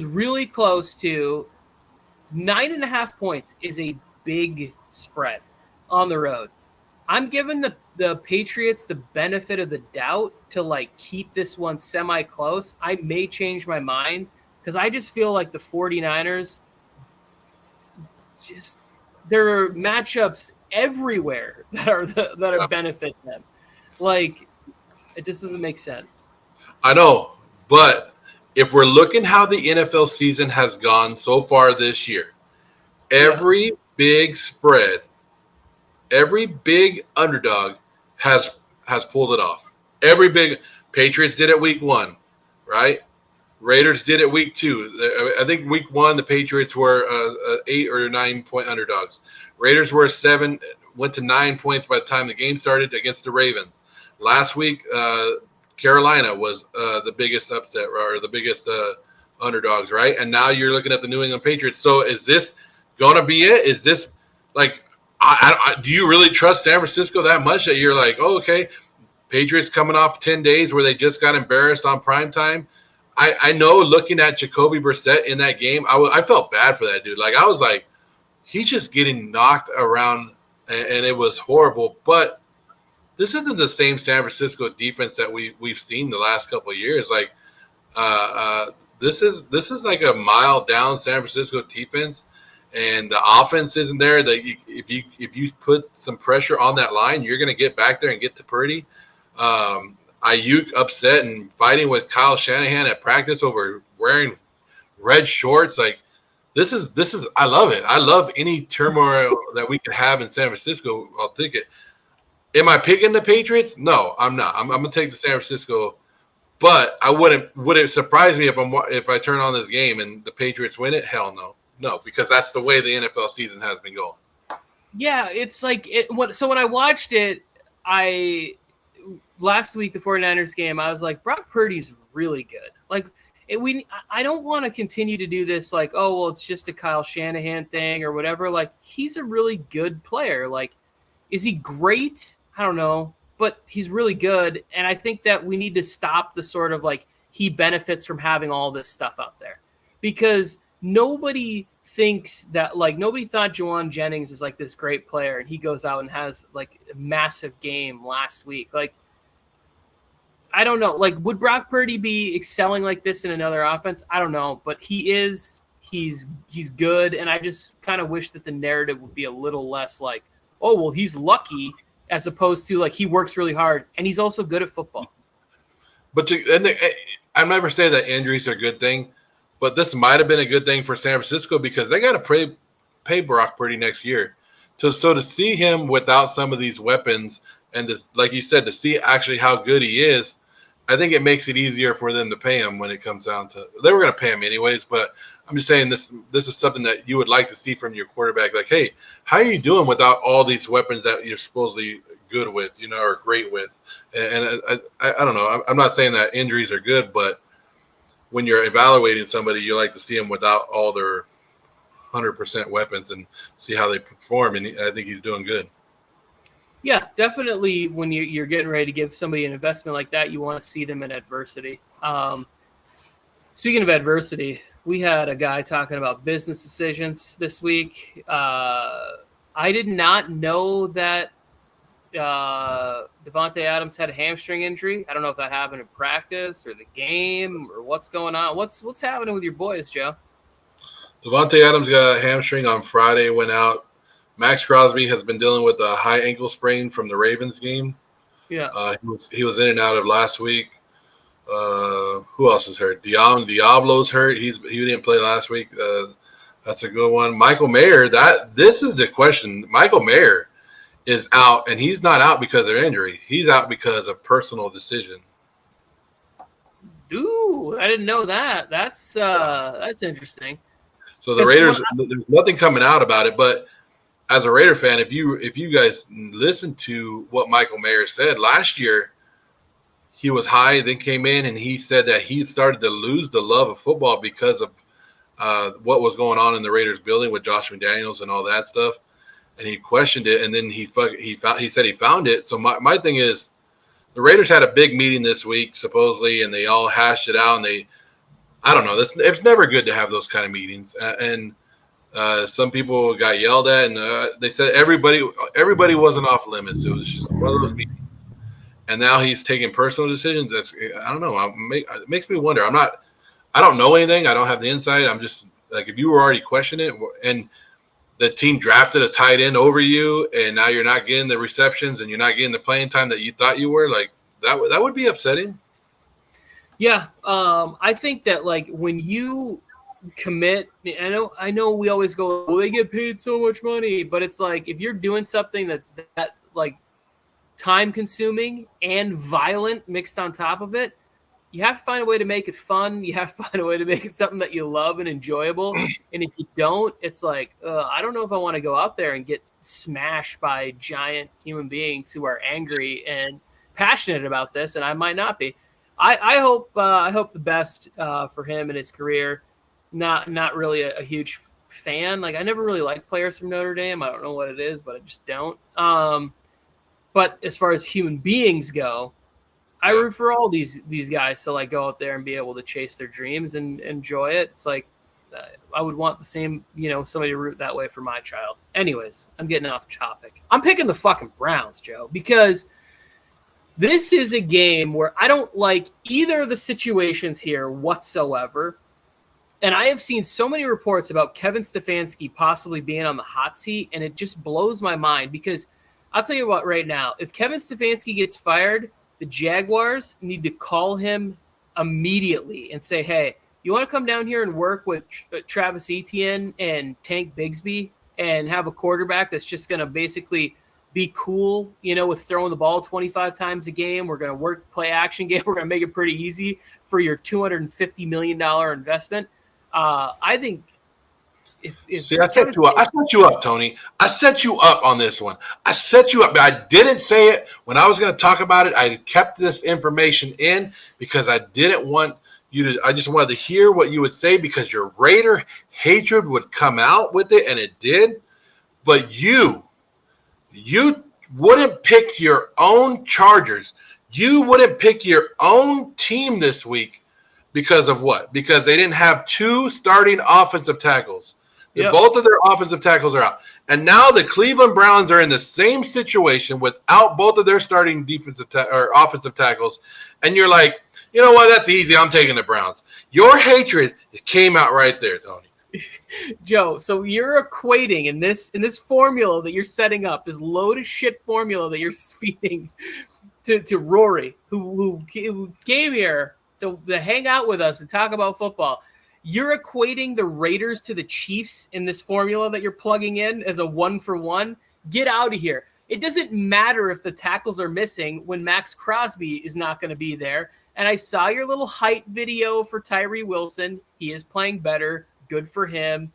really close to 9.5 points is a big spread on the road. I'm giving the Patriots the benefit of the doubt to like keep this one semi-close. I may change my mind because I just feel like the 49ers there are matchups everywhere that are benefit them. Like it just doesn't make sense. I know, but if we're looking how the NFL season has gone so far this year, every big spread, every big underdog has pulled it off. Every big Patriots did it week 1, right? Raiders did it week 2. I think week 1 the Patriots were 8 or 9 point underdogs. Raiders were 7, went to 9 points by the time the game started against the Ravens. Last week, Carolina was the biggest upset or the biggest underdogs, right? And now you're looking at the New England Patriots. So is this going to be it? Is this like, do you really trust San Francisco that much that you're like, oh, okay, Patriots coming off 10 days where they just got embarrassed on primetime? I know looking at Jacoby Brissett in that game, I felt bad for that dude. Like, I was like, he's just getting knocked around, and it was horrible. But this isn't the same San Francisco defense that we've seen the last couple of years. Like, this is like a mile down San Francisco defense, and the offense isn't there. That if you put some pressure on that line, you're going to get back there and get to Purdy. Ayuk upset and fighting with Kyle Shanahan at practice over wearing red shorts. Like, this is I love it. I love any turmoil that we can have in San Francisco. I'll take it. Am I picking the Patriots? No, I'm not. I'm gonna take the San Francisco, but I wouldn't. Would it surprise me if I turn on this game and the Patriots win it? Hell no, because that's the way the NFL season has been going. Yeah, it's like so when I watched it, last week, the 49ers game, I was like, Brock Purdy's really good. Like, I don't want to continue to do this like, oh, well, it's just a Kyle Shanahan thing or whatever. Like, he's a really good player. Like, is he great? I don't know, but he's really good. And I think that we need to stop the sort of like he benefits from having all this stuff out there, because nobody thinks that, like, nobody thought Juwan Jennings is like this great player and he goes out and has like a massive game last week. Like, I don't know. Like, would Brock Purdy be excelling like this in another offense? I don't know, but he's good. And I just kind of wish that the narrative would be a little less like, oh, well, he's lucky, as opposed to like he works really hard and he's also good at football. But I never say that injuries are a good thing, but this might have been a good thing for San Francisco because they got to pay Brock Purdy next year. So to see him without some of these weapons and to, like you said, to see actually how good he is, I think it makes it easier for them to pay him when it comes down to – they were going to pay him anyways, but I'm just saying this is something that you would like to see from your quarterback. Like, hey, how are you doing without all these weapons that you're supposedly good with, or great with? And I don't know. I'm not saying that injuries are good, but when you're evaluating somebody, you like to see them without all their 100% weapons and see how they perform, and I think he's doing good. Yeah, definitely. When you're getting ready to give somebody an investment like that, you want to see them in adversity. Speaking of adversity, we had a guy talking about business decisions this week. I did not know that Devontae Adams had a hamstring injury. I don't know if that happened in practice or the game or what's going on. What's happening with your boys, Joe? Devontae Adams got a hamstring on Friday, went out. Max Crosby has been dealing with a high ankle sprain from the Ravens game. Yeah. He was in and out of last week. Who else is hurt? Diablo's hurt. He didn't play last week. That's a good one. Michael Mayer. This is the question. Michael Mayer is out, and he's not out because of injury. He's out because of personal decision. Dude, I didn't know that. That's interesting. So the Raiders, there's nothing coming out about it, but as a Raider fan, if you guys listen to what Michael Mayer said last year, he was high, then came in, and he said that he started to lose the love of football because of what was going on in the Raiders building with Josh McDaniels and all that stuff. And he questioned it, and then he said he found it. So my thing is, the Raiders had a big meeting this week, supposedly, and they all hashed it out, and I don't know. It's never good to have those kind of meetings. And some people got yelled at, and they said everybody wasn't off limits. It was just one of those meetings. And now he's taking personal decisions. I don't know. It makes me wonder. I don't know anything. I don't have the insight. I'm just like, if you were already questioning it, and the team drafted a tight end over you, and now you're not getting the receptions and you're not getting the playing time that you thought you were, like that would be upsetting. Yeah, I think that like when you commit, I know we always go, well, they get paid so much money, but it's like if you're doing something that's that like time consuming and violent mixed on top of it, you have to find a way to make it fun. You have to find a way to make it something that you love and enjoyable. And if you don't, it's like, I don't know if I want to go out there and get smashed by giant human beings who are angry and passionate about this, and I might not be. I hope the best for him in his career. Not really a huge fan. Like I never really liked players from Notre Dame. I don't know what it is, but I just don't. But as far as human beings go, I root for all these guys to like go out there and be able to chase their dreams and enjoy it. It's like I would want the same, somebody to root that way for my child. Anyways, I'm getting off topic. I'm picking the fucking Browns, Joe, because this is a game where I don't like either of the situations here whatsoever. And I have seen so many reports about Kevin Stefanski possibly being on the hot seat, and it just blows my mind because I'll tell you what right now, if Kevin Stefanski gets fired, the Jaguars need to call him immediately and say, hey, you want to come down here and work with Travis Etienne and Tank Bigsby and have a quarterback that's just going to basically be cool, with throwing the ball 25 times a game. We're going to work the play action game. We're going to make it pretty easy for your $250 million investment. I think if I set you up. I set you up, Tony. I set you up on this one. I set you up. I didn't say it when I was going to talk about it. I kept this information in because I didn't want you to. I just wanted to hear what you would say because your Raider hatred would come out with it, and it did. But you wouldn't pick your own Chargers. You wouldn't pick your own team this week because of what? Because they didn't have two starting offensive tackles. Yep. Both of their offensive tackles are out. And now the Cleveland Browns are in the same situation without both of their starting offensive tackles. And you're like, you know what? That's easy. I'm taking the Browns. Your hatred came out right there, Tony. Joe, so you're equating in this formula that you're setting up, this load of shit formula that you're feeding to Rory, who came here to hang out with us and talk about football. You're equating the Raiders to the Chiefs in this formula that you're plugging in as a 1-for-1. Get out of here. It doesn't matter if the tackles are missing when Max Crosby is not going to be there. And I saw your little hype video for Tyree Wilson. He is playing better. Good for him.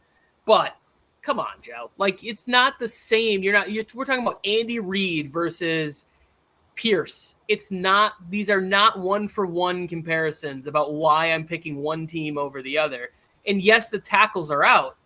But come on, Joe. Like, it's not the same. We're talking about Andy Reid versus Pierce. It's not, these are not 1-for-1 comparisons about why I'm picking one team over the other. And yes, the tackles are out,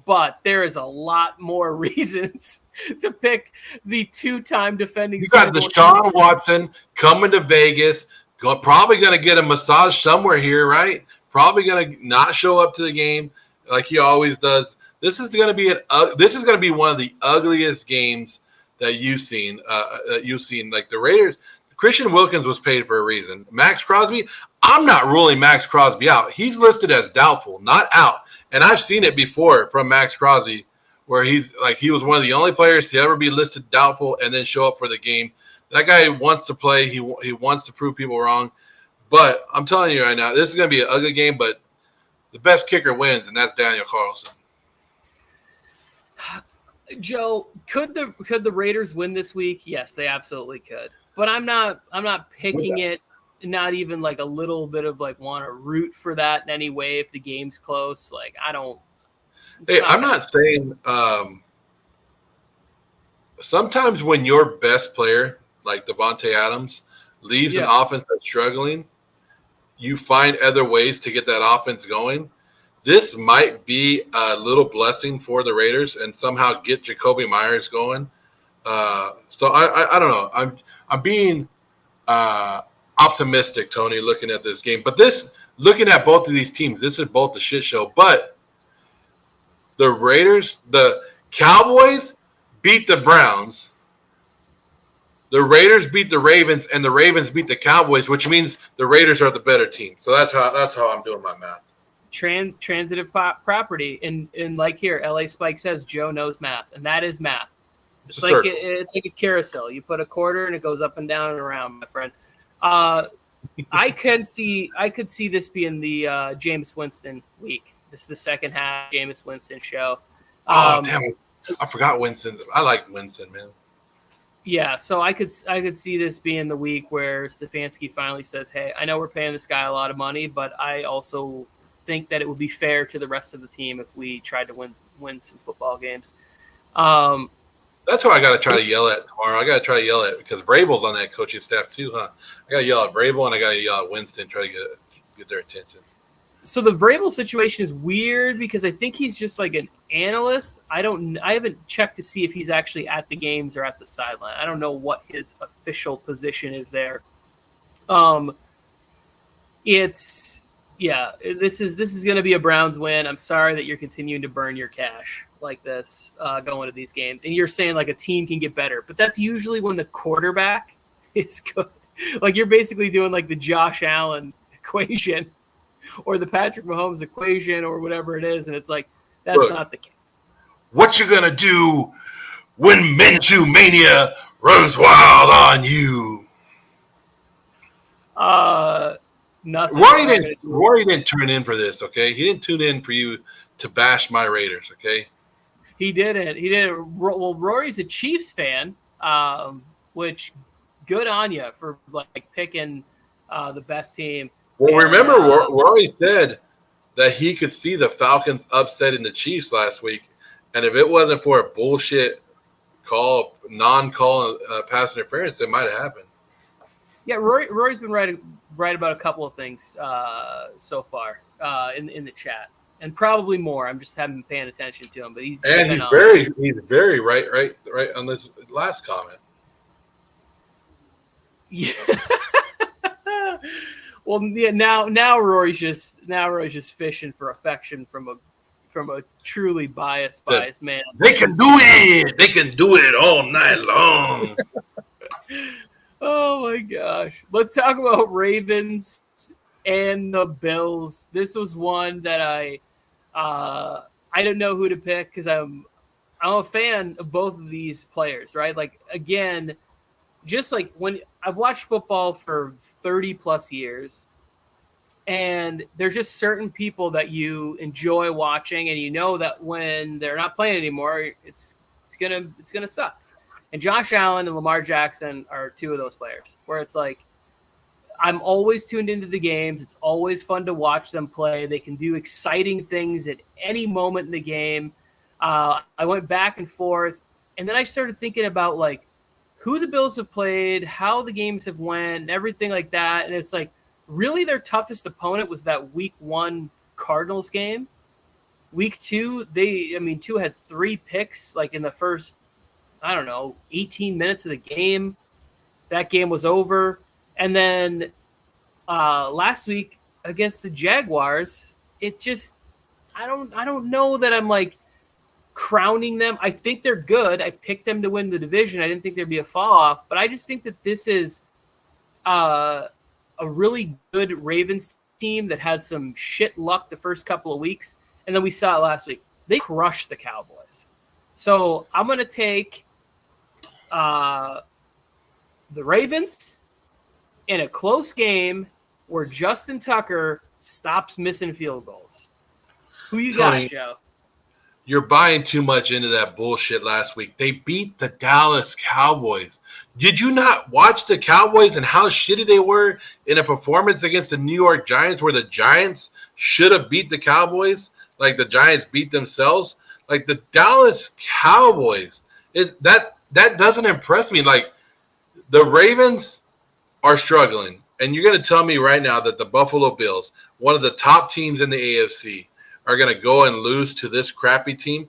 but there is a lot more reasons to pick the two-time defending. You got Deshaun Watson coming to Vegas, probably going to get a massage somewhere here, right? Probably going to not show up to the game like he always does. This is going to be one of the ugliest games that you've seen. Like the Raiders, Christian Wilkins was paid for a reason. Max Crosby, I'm not ruling Max Crosby out. He's listed as doubtful, not out. And I've seen it before from Max Crosby, where he was one of the only players to ever be listed doubtful and then show up for the game. That guy wants to play. He wants to prove people wrong. But I'm telling you right now, this is going to be an ugly game. But the best kicker wins, and that's Daniel Carlson. Joe, could the Raiders win this week? Yes, they absolutely could. But I'm not picking it. Not even like a little bit of like want to root for that in any way if the game's close. Like I don't. Hey, I'm not saying. Sometimes when your best player, like Devontae Adams, leaves an offense that's struggling, you find other ways to get that offense going. This might be a little blessing for the Raiders and somehow get Jacoby Myers going. So I don't know. I'm being optimistic, Tony, looking at this game. But looking at both of these teams, this is both a shit show. But the Raiders, the Cowboys beat the Browns. The Raiders beat the Ravens, and the Ravens beat the Cowboys, which means the Raiders are the better team. So that's how I'm doing my math. Transitive property, and like here, LA Spike says Joe knows math, and that is math. It's like a carousel. You put a quarter, and it goes up and down and around, my friend. I could see this being the Jameis Winston week. This is the second half Jameis Winston show. Damn! I forgot Winston. I like Winston, man. Yeah, so I could see this being the week where Stefanski finally says, "Hey, I know we're paying this guy a lot of money, but I also think that it would be fair to the rest of the team if we tried to win some football games." That's who I got to try to yell at tomorrow. I got to try to yell at because Vrabel's on that coaching staff too, huh? I got to yell at Vrabel and I got to yell at Winston, try to get their attention. So the Vrabel situation is weird because I think he's just like an analyst. I haven't checked to see if he's actually at the games or at the sideline. I don't know what his official position is there. This is going to be a Browns win. I'm sorry that you're continuing to burn your cash like this going to these games. And you're saying like a team can get better, but that's usually when the quarterback is good. Like you're basically doing like the Josh Allen equation or the Patrick Mahomes equation or whatever it is. And it's like, that's not the case. What you going to do when Minshew Mania runs wild on you? Nothing. Rory didn't turn in for this, okay? He didn't tune in for you to bash my Raiders, okay? He didn't. Well, Rory's a Chiefs fan, which good on you for like picking the best team. Well, remember, Rory said that he could see the Falcons upsetting the Chiefs last week, and if it wasn't for a bullshit non-call pass interference, it might have happened. Yeah, Rory's been right about a couple of things so far in the chat, and probably more. I'm just haven't been paying attention to him, but he's very right on this last comment. Yeah. Well, yeah. Now Rory's just fishing for affection from a truly biased man. They can do it. They can do it all night long. Oh my gosh. Let's talk about Ravens and the Bills. This was one that I don't know who to pick because I'm a fan of both of these players, right? Like again, just like when I've watched football for 30 plus years, and there's just certain people that you enjoy watching, and you know that when they're not playing anymore, it's gonna suck. And Josh Allen and Lamar Jackson are two of those players where it's like I'm always tuned into the games. It's always fun to watch them play. They can do exciting things at any moment in the game. I went back and forth, and then I started thinking about like who the Bills have played, how the games have went, and everything like that. And it's like really their toughest opponent was that Week 1 Cardinals game. Week 2, Tua had 3 picks like in the first 18 minutes of the game. That game was over. And then last week against the Jaguars, it just I don't know that I'm like crowning them. I think they're good. I picked them to win the division. I didn't think there'd be a fall off, but I just think that this is a really good Ravens team that had some shit luck the first couple of weeks, and then we saw it last week. They crushed the Cowboys. So I'm going to take the Ravens in a close game where Justin Tucker stops missing field goals. Who you got, Joe? You're buying too much into that bullshit last week. They beat the Dallas Cowboys. Did you not watch the Cowboys and how shitty they were in a performance against the New York Giants where the Giants should have beat the Cowboys? Like the Giants beat themselves? Like the Dallas Cowboys. That doesn't impress me. Like the Ravens are struggling. And you're going to tell me right now that the Buffalo Bills, one of the top teams in the AFC, are going to go and lose to this crappy team?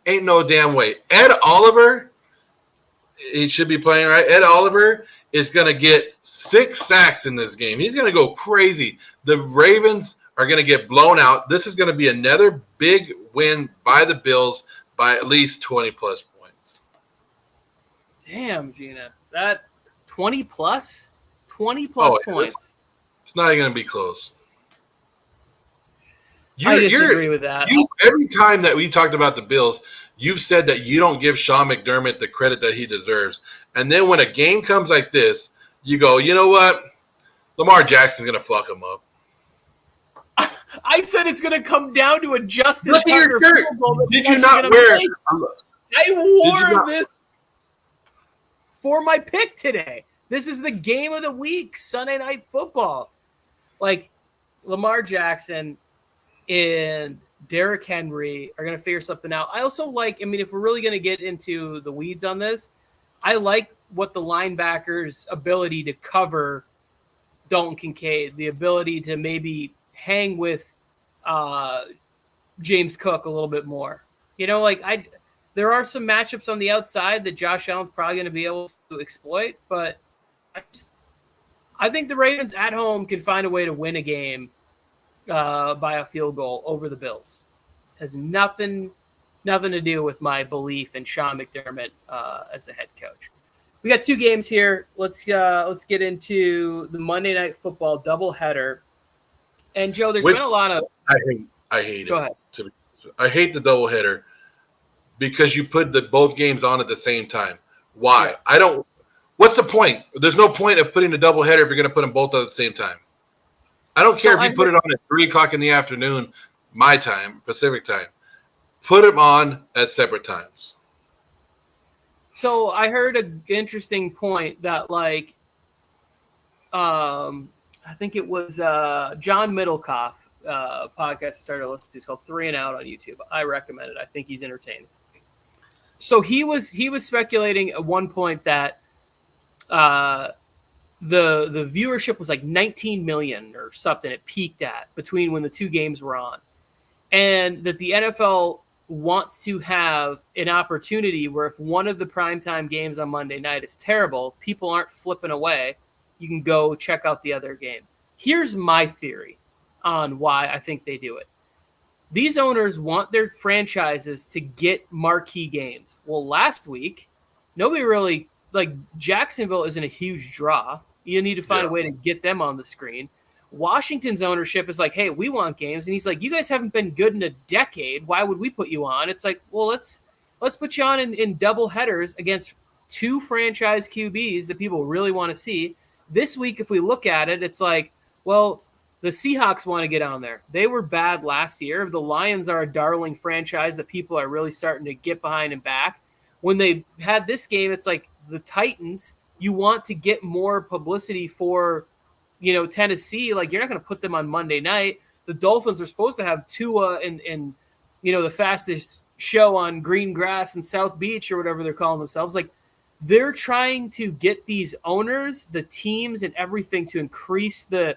Ain't no damn way. Ed Oliver, he should be playing, right? Ed Oliver is going to get 6 sacks in this game. He's going to go crazy. The Ravens are going to get blown out. This is going to be another big win by the Bills by at least 20-plus points. Damn, Gina. That 20-plus? 20-plus points. It's not even going to be close. I disagree with that. Every time that we talked about the Bills, you've said that you don't give Sean McDermott the credit that he deserves. And then when a game comes like this, you go, you know what? Lamar Jackson's going to fuck him up. I said it's going to come down to a Justin Look Tucker at your shirt. Did you not wear it? I wore this for my pick today. This is the game of the week, Sunday Night Football. Like, Lamar Jackson, and Derrick Henry are going to figure something out. I also like, I mean, if we're really going to get into the weeds on this, I like what the linebackers' ability to cover Dalton Kincaid, the ability to maybe hang with James Cook a little bit more. There are some matchups on the outside that Josh Allen's probably going to be able to exploit, but I think the Ravens at home can find a way to win a game by a field goal over the Bills. It has nothing to do with my belief in Sean McDermott as a head coach. We got two games here. Let's get into the Monday Night Football doubleheader. And Joe, there's been a lot of. I hate Go it. ahead. I hate the doubleheader because you put both games on at the same time. Why? Yeah. What's the point? There's no point of putting a doubleheader if you're going to put them both at the same time. I don't care if you put it on at 3:00 in the afternoon, my time, Pacific time. Put them on at separate times. So I heard an interesting point that, like, I think it was John Middlecoff podcast I started to listen to. It's called 3 and Out on YouTube. I recommend it. I think he's entertaining. So he was speculating at one point that the viewership was like 19 million or something. It peaked at between when the two games were on, and that the NFL wants to have an opportunity where if one of the primetime games on Monday night is terrible, people aren't flipping away. You can go check out the other game. Here's my theory on why I think they do it. These owners want their franchises to get marquee games. Well, last week, nobody really, like, Jacksonville isn't a huge draw. You need to find a way to get them on the screen. Washington's ownership is like, hey, we want games. And he's like, you guys haven't been good in a decade. Why would we put you on? It's like, well, let's put you on in double headers against two franchise QBs that people really want to see. This week, if we look at it, it's like, well, the Seahawks want to get on there. They were bad last year. The Lions are a darling franchise that people are really starting to get behind and back. When they had this game, it's like the Titans, you want to get more publicity for, Tennessee. Like, you're not going to put them on Monday night. The Dolphins are supposed to have Tua and the fastest show on green grass in South Beach or whatever they're calling themselves. Like, they're trying to get these owners, the teams, and everything to increase the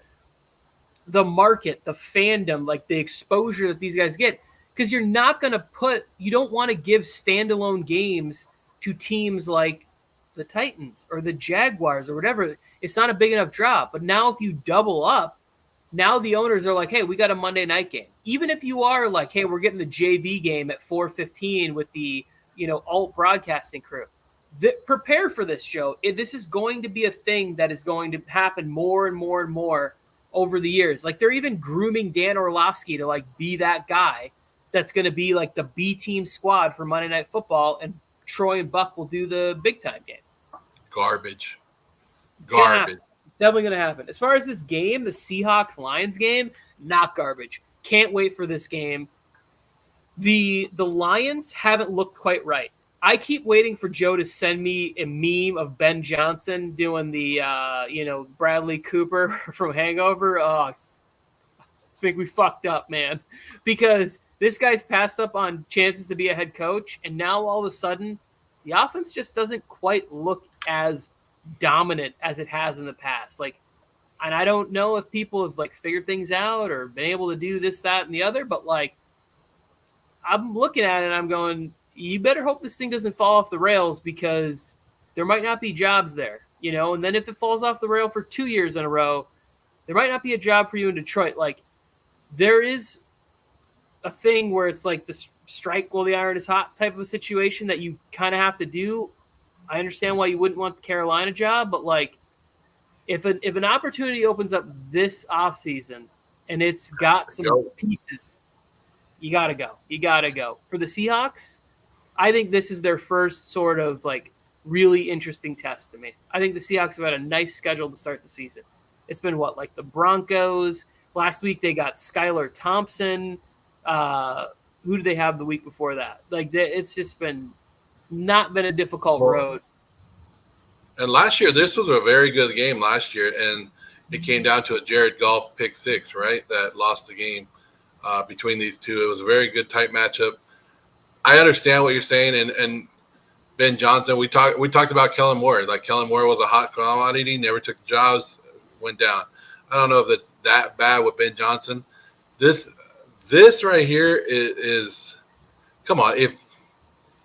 market, the fandom, like the exposure that these guys get. Because you're not going to you don't want to give standalone games to teams like the Titans or the Jaguars or whatever. It's not a big enough draw. But now if you double up, now the owners are like, hey, we got a Monday night game. Even if you are like, hey, we're getting the JV game at 4:15 with the, alt broadcasting crew. Prepare for this, Joe. This is going to be a thing that is going to happen more and more and more over the years. Like, they're even grooming Dan Orlovsky to, like, be that guy that's going to be like the B team squad for Monday Night Football, and Troy and Buck will do the big time game. Garbage. It's definitely going to happen. As far as this game, the Seahawks-Lions game, not garbage. Can't wait for this game. The Lions haven't looked quite right. I keep waiting for Joe to send me a meme of Ben Johnson doing the, Bradley Cooper from Hangover. Oh, I think we fucked up, man. Because this guy's passed up on chances to be a head coach, and now all of a sudden, the offense just doesn't quite look as dominant as it has in the past. Like, and I don't know if people have, like, figured things out or been able to do this, that, and the other, but, like, I'm looking at it and I'm going, you better hope this thing doesn't fall off the rails, because there might not be jobs there, and then if it falls off the rail for 2 years in a row, there might not be a job for you in Detroit. Like, there is a thing where it's like the strike while the iron is hot type of a situation that you kind of have to do. I understand why you wouldn't want the Carolina job, but, like, if an opportunity opens up this offseason and it's got some pieces, you got to go. You got to go. For the Seahawks, I think this is their first sort of, like, really interesting test to me. I think the Seahawks have had a nice schedule to start the season. It's been the Broncos. Last week they got Skylar Thompson. Who did they have the week before that? Like, it's just not been a difficult road. And last year, this was a very good game last year, and it came down to a Jared Goff pick six, right, that lost the game. between these two. It was a very good tight matchup. I understand what you're saying, and Ben Johnson. We talked about Kellen Moore. Like Kellen Moore was a hot commodity, never took the jobs, went down. I don't know if it's that bad with Ben Johnson. This right here is come on. If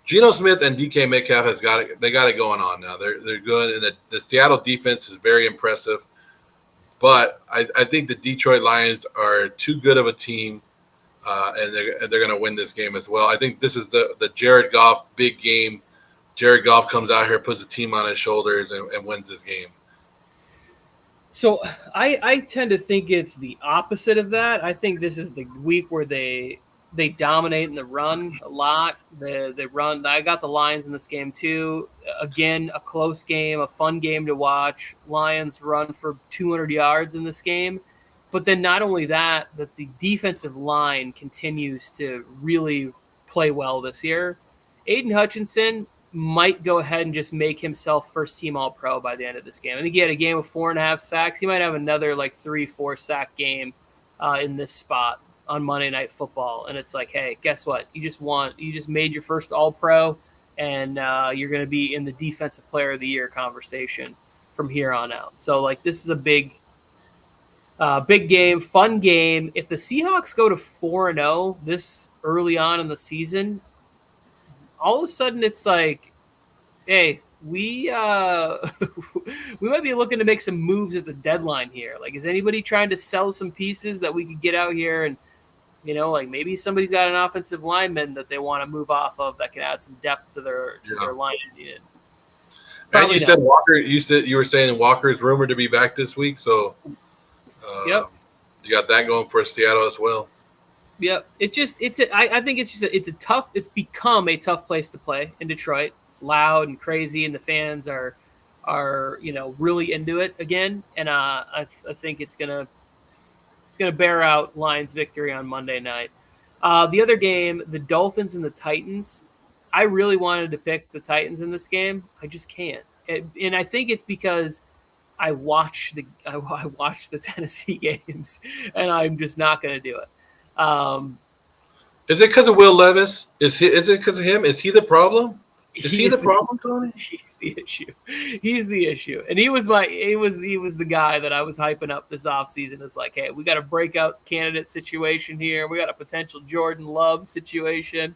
Geno Smith and DK Metcalf they got it going on now. They're good, and the Seattle defense is very impressive. But I think the Detroit Lions are too good of a team, and they're going to win this game as well. I think this is the Jared Goff big game. Jared Goff comes out here, puts the team on his shoulders, and wins this game. So I tend to think it's the opposite of that. I think this is the week where they dominate in the run a lot. They run. I got the Lions in this game too. Again, a close game, a fun game to watch. Lions run for 200 yards in this game. But then not only that the defensive line continues to really play well this year. Aiden Hutchinson might go ahead and just make himself first-team All-Pro by the end of this game. I think he had a game of 4.5 sacks. He might have another 3-4 sack game in this spot on Monday Night Football. And it's like, hey, guess what? You just made your first All-Pro, and you're going to be in the Defensive Player of the Year conversation from here on out. So, this is a big game, fun game. If the Seahawks go to 4-0 this early on in the season, all of a sudden it's like, hey, we might be looking to make some moves at the deadline here. Is anybody trying to sell some pieces that we could get out here and, maybe somebody's got an offensive lineman that they want to move off of that can add some depth to their line. And you said Walker. You were saying Walker is rumored to be back this week, so yep, you got that going for Seattle as well. Yeah, I think it's become a tough place to play in Detroit. It's loud and crazy, and the fans are really into it again. And I think it's gonna bear out Lions' victory on Monday night. The other game, the Dolphins and the Titans. I really wanted to pick the Titans in this game. I just can't, and I think it's because I watch the Tennessee games, and I'm just not going to do it. Is it because of Will Levis? Is it because of him? Is he the problem? Is he the problem, Tony? He's the issue. He's the issue. And he was the guy that I was hyping up this offseason. It's like, hey, we got a breakout candidate situation here. We got a potential Jordan Love situation.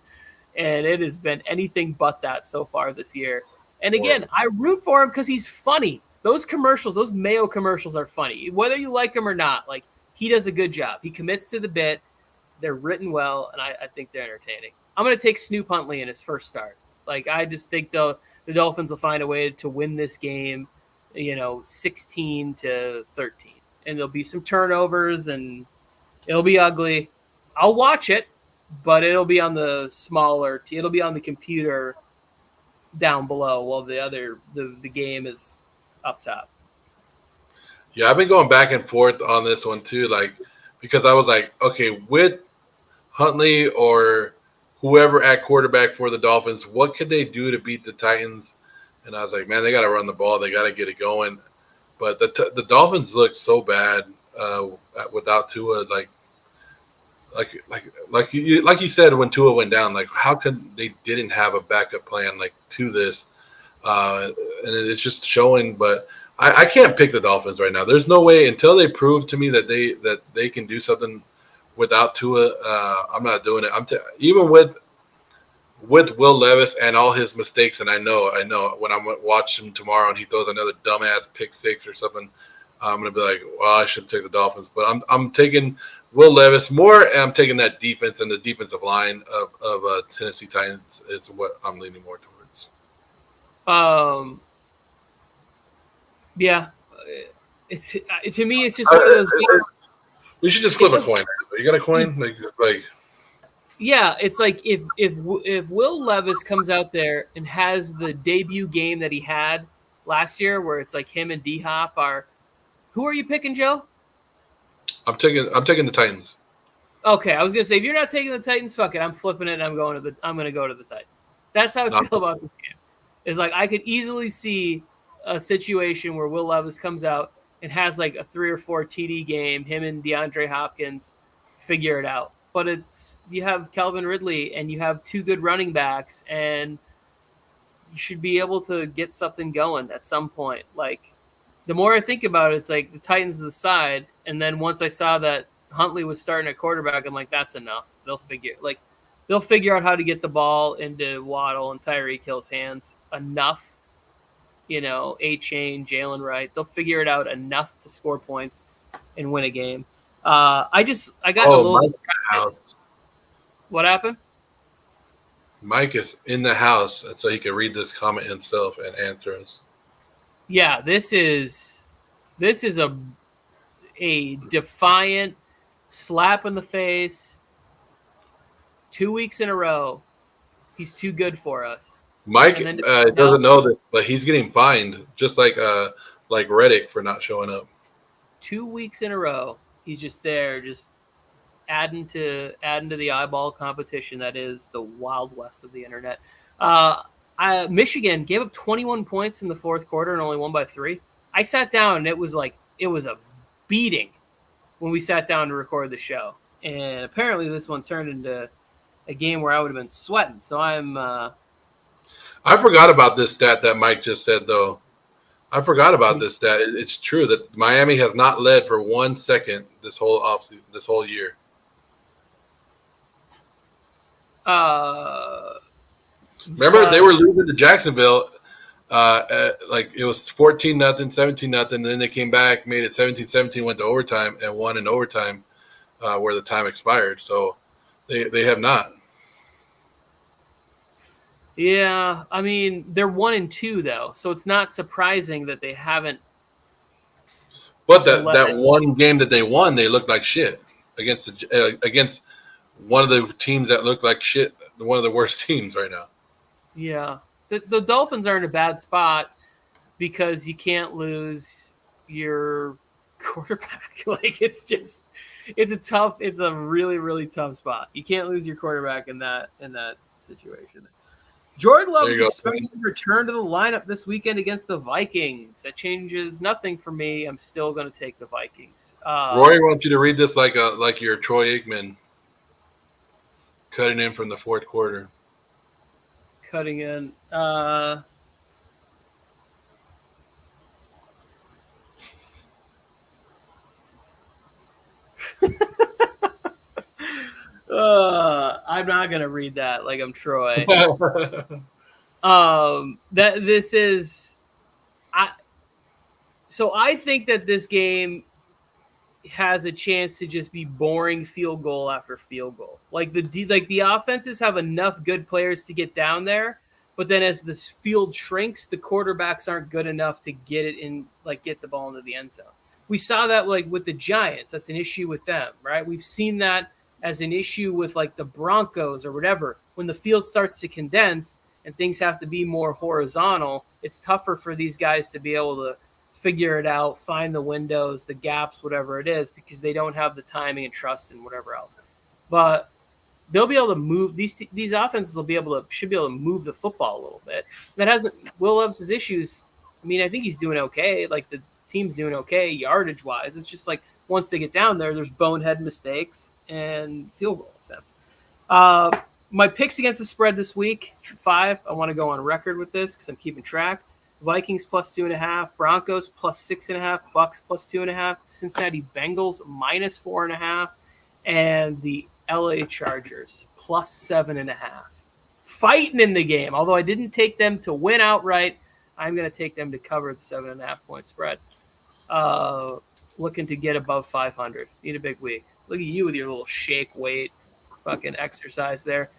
And it has been anything but that so far this year. And again, I root for him because he's funny. Those commercials, those Mayo commercials are funny. Whether you like him or not, he does a good job. He commits to the bit. They're written well, and I think they're entertaining. I'm going to take Snoop Huntley in his first start. I just think the Dolphins will find a way to win this game, 16-13. And there'll be some turnovers, and it'll be ugly. I'll watch it, but it'll be on the it'll be on the computer down below while the game is up top. Yeah, I've been going back and forth on this one too, because I was like, okay, with Huntley or whoever at quarterback for the Dolphins, what could they do to beat the Titans? And I was like, man, they got to run the ball, they got to get it going. But the Dolphins look so bad without Tua, like you said when Tua went down, how could they didn't have a backup plan to this, and it's just showing, but. I can't pick the Dolphins right now. There's no way until they prove to me that they can do something without Tua. I'm not doing it. Even with Will Levis and all his mistakes, and I know when I watch him tomorrow and he throws another dumbass pick six or something, I'm gonna be like, well, I should take the Dolphins. But I'm taking Will Levis more, and I'm taking that defense and the defensive line of Tennessee Titans is what I'm leaning more towards. Yeah, it's to me, it's just one of those. We should just flip a coin. You got a coin? Yeah, it's like if Will Levis comes out there and has the debut game that he had last year, where it's like him and D-Hop are. Who are you picking, Joe? I'm taking the Titans. Okay, I was gonna say if you're not taking the Titans, fuck it, I'm flipping it. And I'm gonna go to the Titans. That's how I feel about this game. It's like I could easily see a situation where Will Levis comes out and has a 3 or 4 TD game, him and DeAndre Hopkins figure it out. but you have Calvin Ridley and you have two good running backs, and you should be able to get something going at some point. Like, the more I think about it, it's like the Titans aside, and then once I saw that Huntley was starting at quarterback, I'm like, that's enough. They'll figure out how to get the ball into Waddle and Tyreek Hill's hands enough. A-Chain, Jalen Wright, they'll figure it out enough to score points and win a game. I got a little distracted. What happened? Mike is in the house, so he can read this comment himself and answer us. Yeah, this is a defiant slap in the face. 2 weeks in a row, he's too good for us. Mike doesn't know this, but he's getting fined, just like Reddick for not showing up. 2 weeks in a row, he's just there, just adding to the eyeball competition that is the Wild West of the internet. Michigan gave up 21 points in the fourth quarter and only won by 3. I sat down and it was a beating when we sat down to record the show, and apparently this one turned into a game where I would have been sweating. So I forgot about this stat that Mike just said, though. I forgot about this stat. It's true that Miami has not led for 1 second this whole offseason, this whole year. Remember, they were losing to Jacksonville. It was 14-0, 17-0, and then they came back, made it 17-17, went to overtime, and won in overtime where the time expired. So they have not. Yeah, I mean, they're 1-2 though, so it's not surprising that they haven't. But that one game that they won, they looked like shit against one of the teams that looked like shit, one of the worst teams right now. Yeah, the Dolphins are in a bad spot because you can't lose your quarterback. It's a really, really tough spot. You can't lose your quarterback in that situation. Jordan Love is expected to return to the lineup this weekend against the Vikings. That changes nothing for me. I'm still going to take the Vikings. Rory wants you to read this like your Troy Aikman cutting in from the fourth quarter. Cutting in. I'm not gonna read that like I'm Troy. I think that this game has a chance to just be boring field goal after field goal. Like the offenses have enough good players to get down there, but then as this field shrinks, the quarterbacks aren't good enough to get it in, get the ball into the end zone. We saw that with the Giants. That's an issue with them, right? We've seen that as an issue with the Broncos or whatever. When the field starts to condense and things have to be more horizontal, it's tougher for these guys to be able to figure it out, find the windows, the gaps, whatever it is, because they don't have the timing and trust and whatever else. But they'll be able to move these offenses should be able to move the football a little bit. Will Levis' issues. I mean, I think he's doing okay. The team's doing okay yardage wise. It's just once they get down there's bonehead mistakes and field goal attempts. My picks against the spread this week, 5. I want to go on record with this because I'm keeping track. Vikings plus 2.5, Broncos plus 6.5, Bucks plus 2.5, Cincinnati Bengals minus 4.5, and the LA Chargers plus 7.5. Fighting in the game. Although I didn't take them to win outright, I'm going to take them to cover the 7.5 point spread. Looking to get above 500. Need a big week. Look at you with your little shake weight fucking exercise there.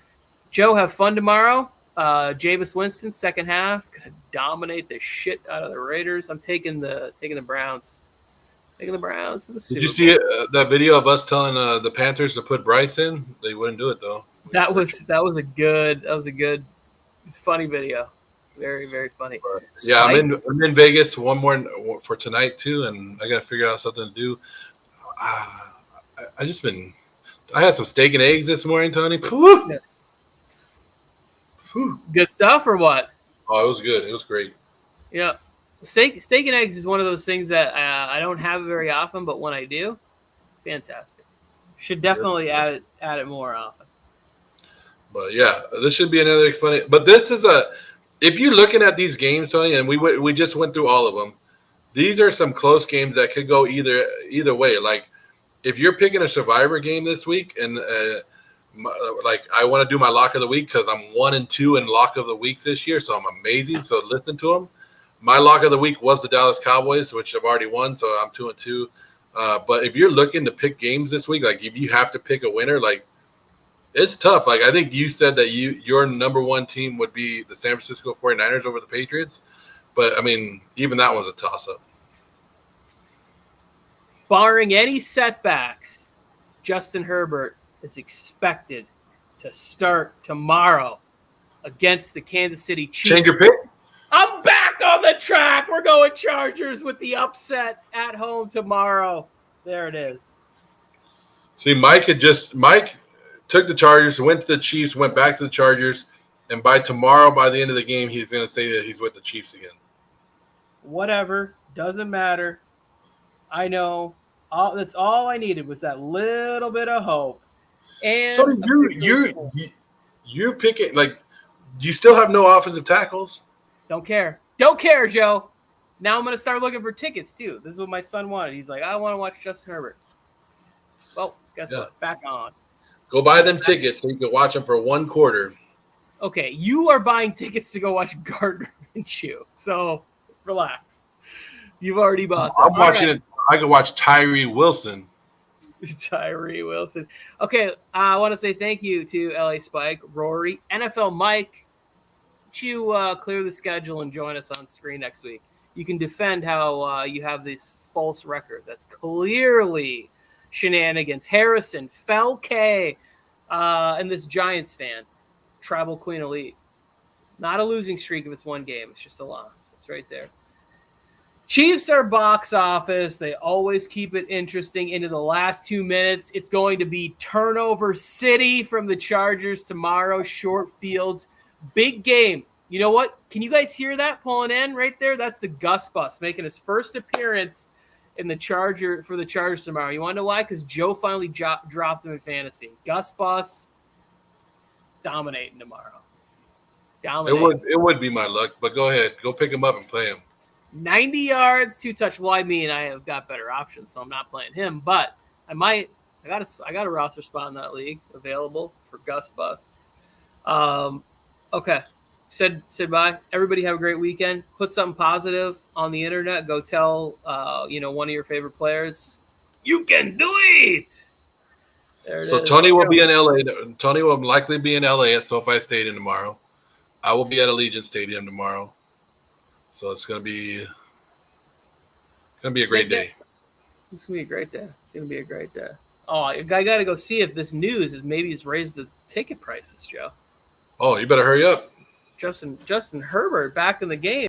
Joe, have fun tomorrow. Jameis Winston, second half, gonna dominate the shit out of the Raiders. I'm taking the Browns. Taking the Browns to the Super Bowl. Did you see that video of us telling the Panthers to put Bryce in? They wouldn't do it though. That was a good. It's a funny video. Very, very funny. Yeah, I'm in Vegas. One more for tonight too, and I got to figure out something to do. I had some steak and eggs this morning, Tony. Yeah. Good stuff or what? Oh, it was good. It was great. Yeah. Steak and eggs is one of those things that I don't have very often, but when I do, fantastic. Should definitely add it more often. But yeah, this should be another funny. But this is if you're looking at these games, Tony, and we just went through all of them. These are some close games that could go either way. Like if you're picking a Survivor game this week, and like I want to do my lock of the week because I'm 1-2 in lock of the weeks this year, so I'm amazing. So listen to them. My lock of the week was the Dallas Cowboys, which I've already won, so I'm 2-2. But if you're looking to pick games this week, like if you have to pick a winner, like it's tough. Like I think you said that your number one team would be the San Francisco 49ers over the Patriots. But I mean, even that one's a toss-up. Barring any setbacks, Justin Herbert is expected to start tomorrow against the Kansas City Chiefs. Change your pick? I'm back on the track. We're going Chargers with the upset at home tomorrow. There it is. See, Mike took the Chargers, went to the Chiefs, went back to the Chargers, and by the end of the game, he's going to say that he's with the Chiefs again. Whatever. Doesn't matter. I know. That's all I needed was that little bit of hope. And so you're picking, like, you still have no offensive tackles. Don't care. Don't care, Joe. Now I'm going to start looking for tickets, too. This is what my son wanted. He's like, I want to watch Justin Herbert. Well, guess what? Back on. Go buy them tickets so you can watch them for one quarter. Okay, you are buying tickets to go watch Gardner Minshew, so relax. You've already bought them. I'm watching it. I can watch Tyree Wilson. Tyree Wilson. Okay, I want to say thank you to LA Spike, Rory, NFL Mike. You clear the schedule and join us on screen next week. You can defend how you have this false record that's clearly shenanigans. Harrison, Felke, and this Giants fan, Tribal Queen Elite. Not a losing streak if it's one game. It's just a loss. It's right there. Chiefs are box office. They always keep it interesting into the last 2 minutes. It's going to be turnover city from the Chargers tomorrow. Short fields. Big game. You know what? Can you guys hear that pulling in right there? That's the Gus Bus making his first appearance in the Chargers tomorrow. You want to know why? Because Joe finally dropped him in fantasy. Gus Bus dominating tomorrow. It would be my luck, but go ahead. Go pick him up and play him. 90 yards, 2 touch. Well, I mean, I have got better options, so I'm not playing him. But I might. I got a roster spot in that league available for Gus Bus. Okay. Said bye. Everybody have a great weekend. Put something positive on the internet. Go tell one of your favorite players. You can do it. There it is. Tony will be in LA. Tony will likely be in LA at SoFi Stadium tomorrow. I will be at Allegiant Stadium tomorrow. So it's gonna be a great day. It's gonna be a great day. It's gonna be a great day. Oh, I gotta go see if this news is maybe he's raised the ticket prices, Joe. Oh, you better hurry up. Justin Herbert back in the game.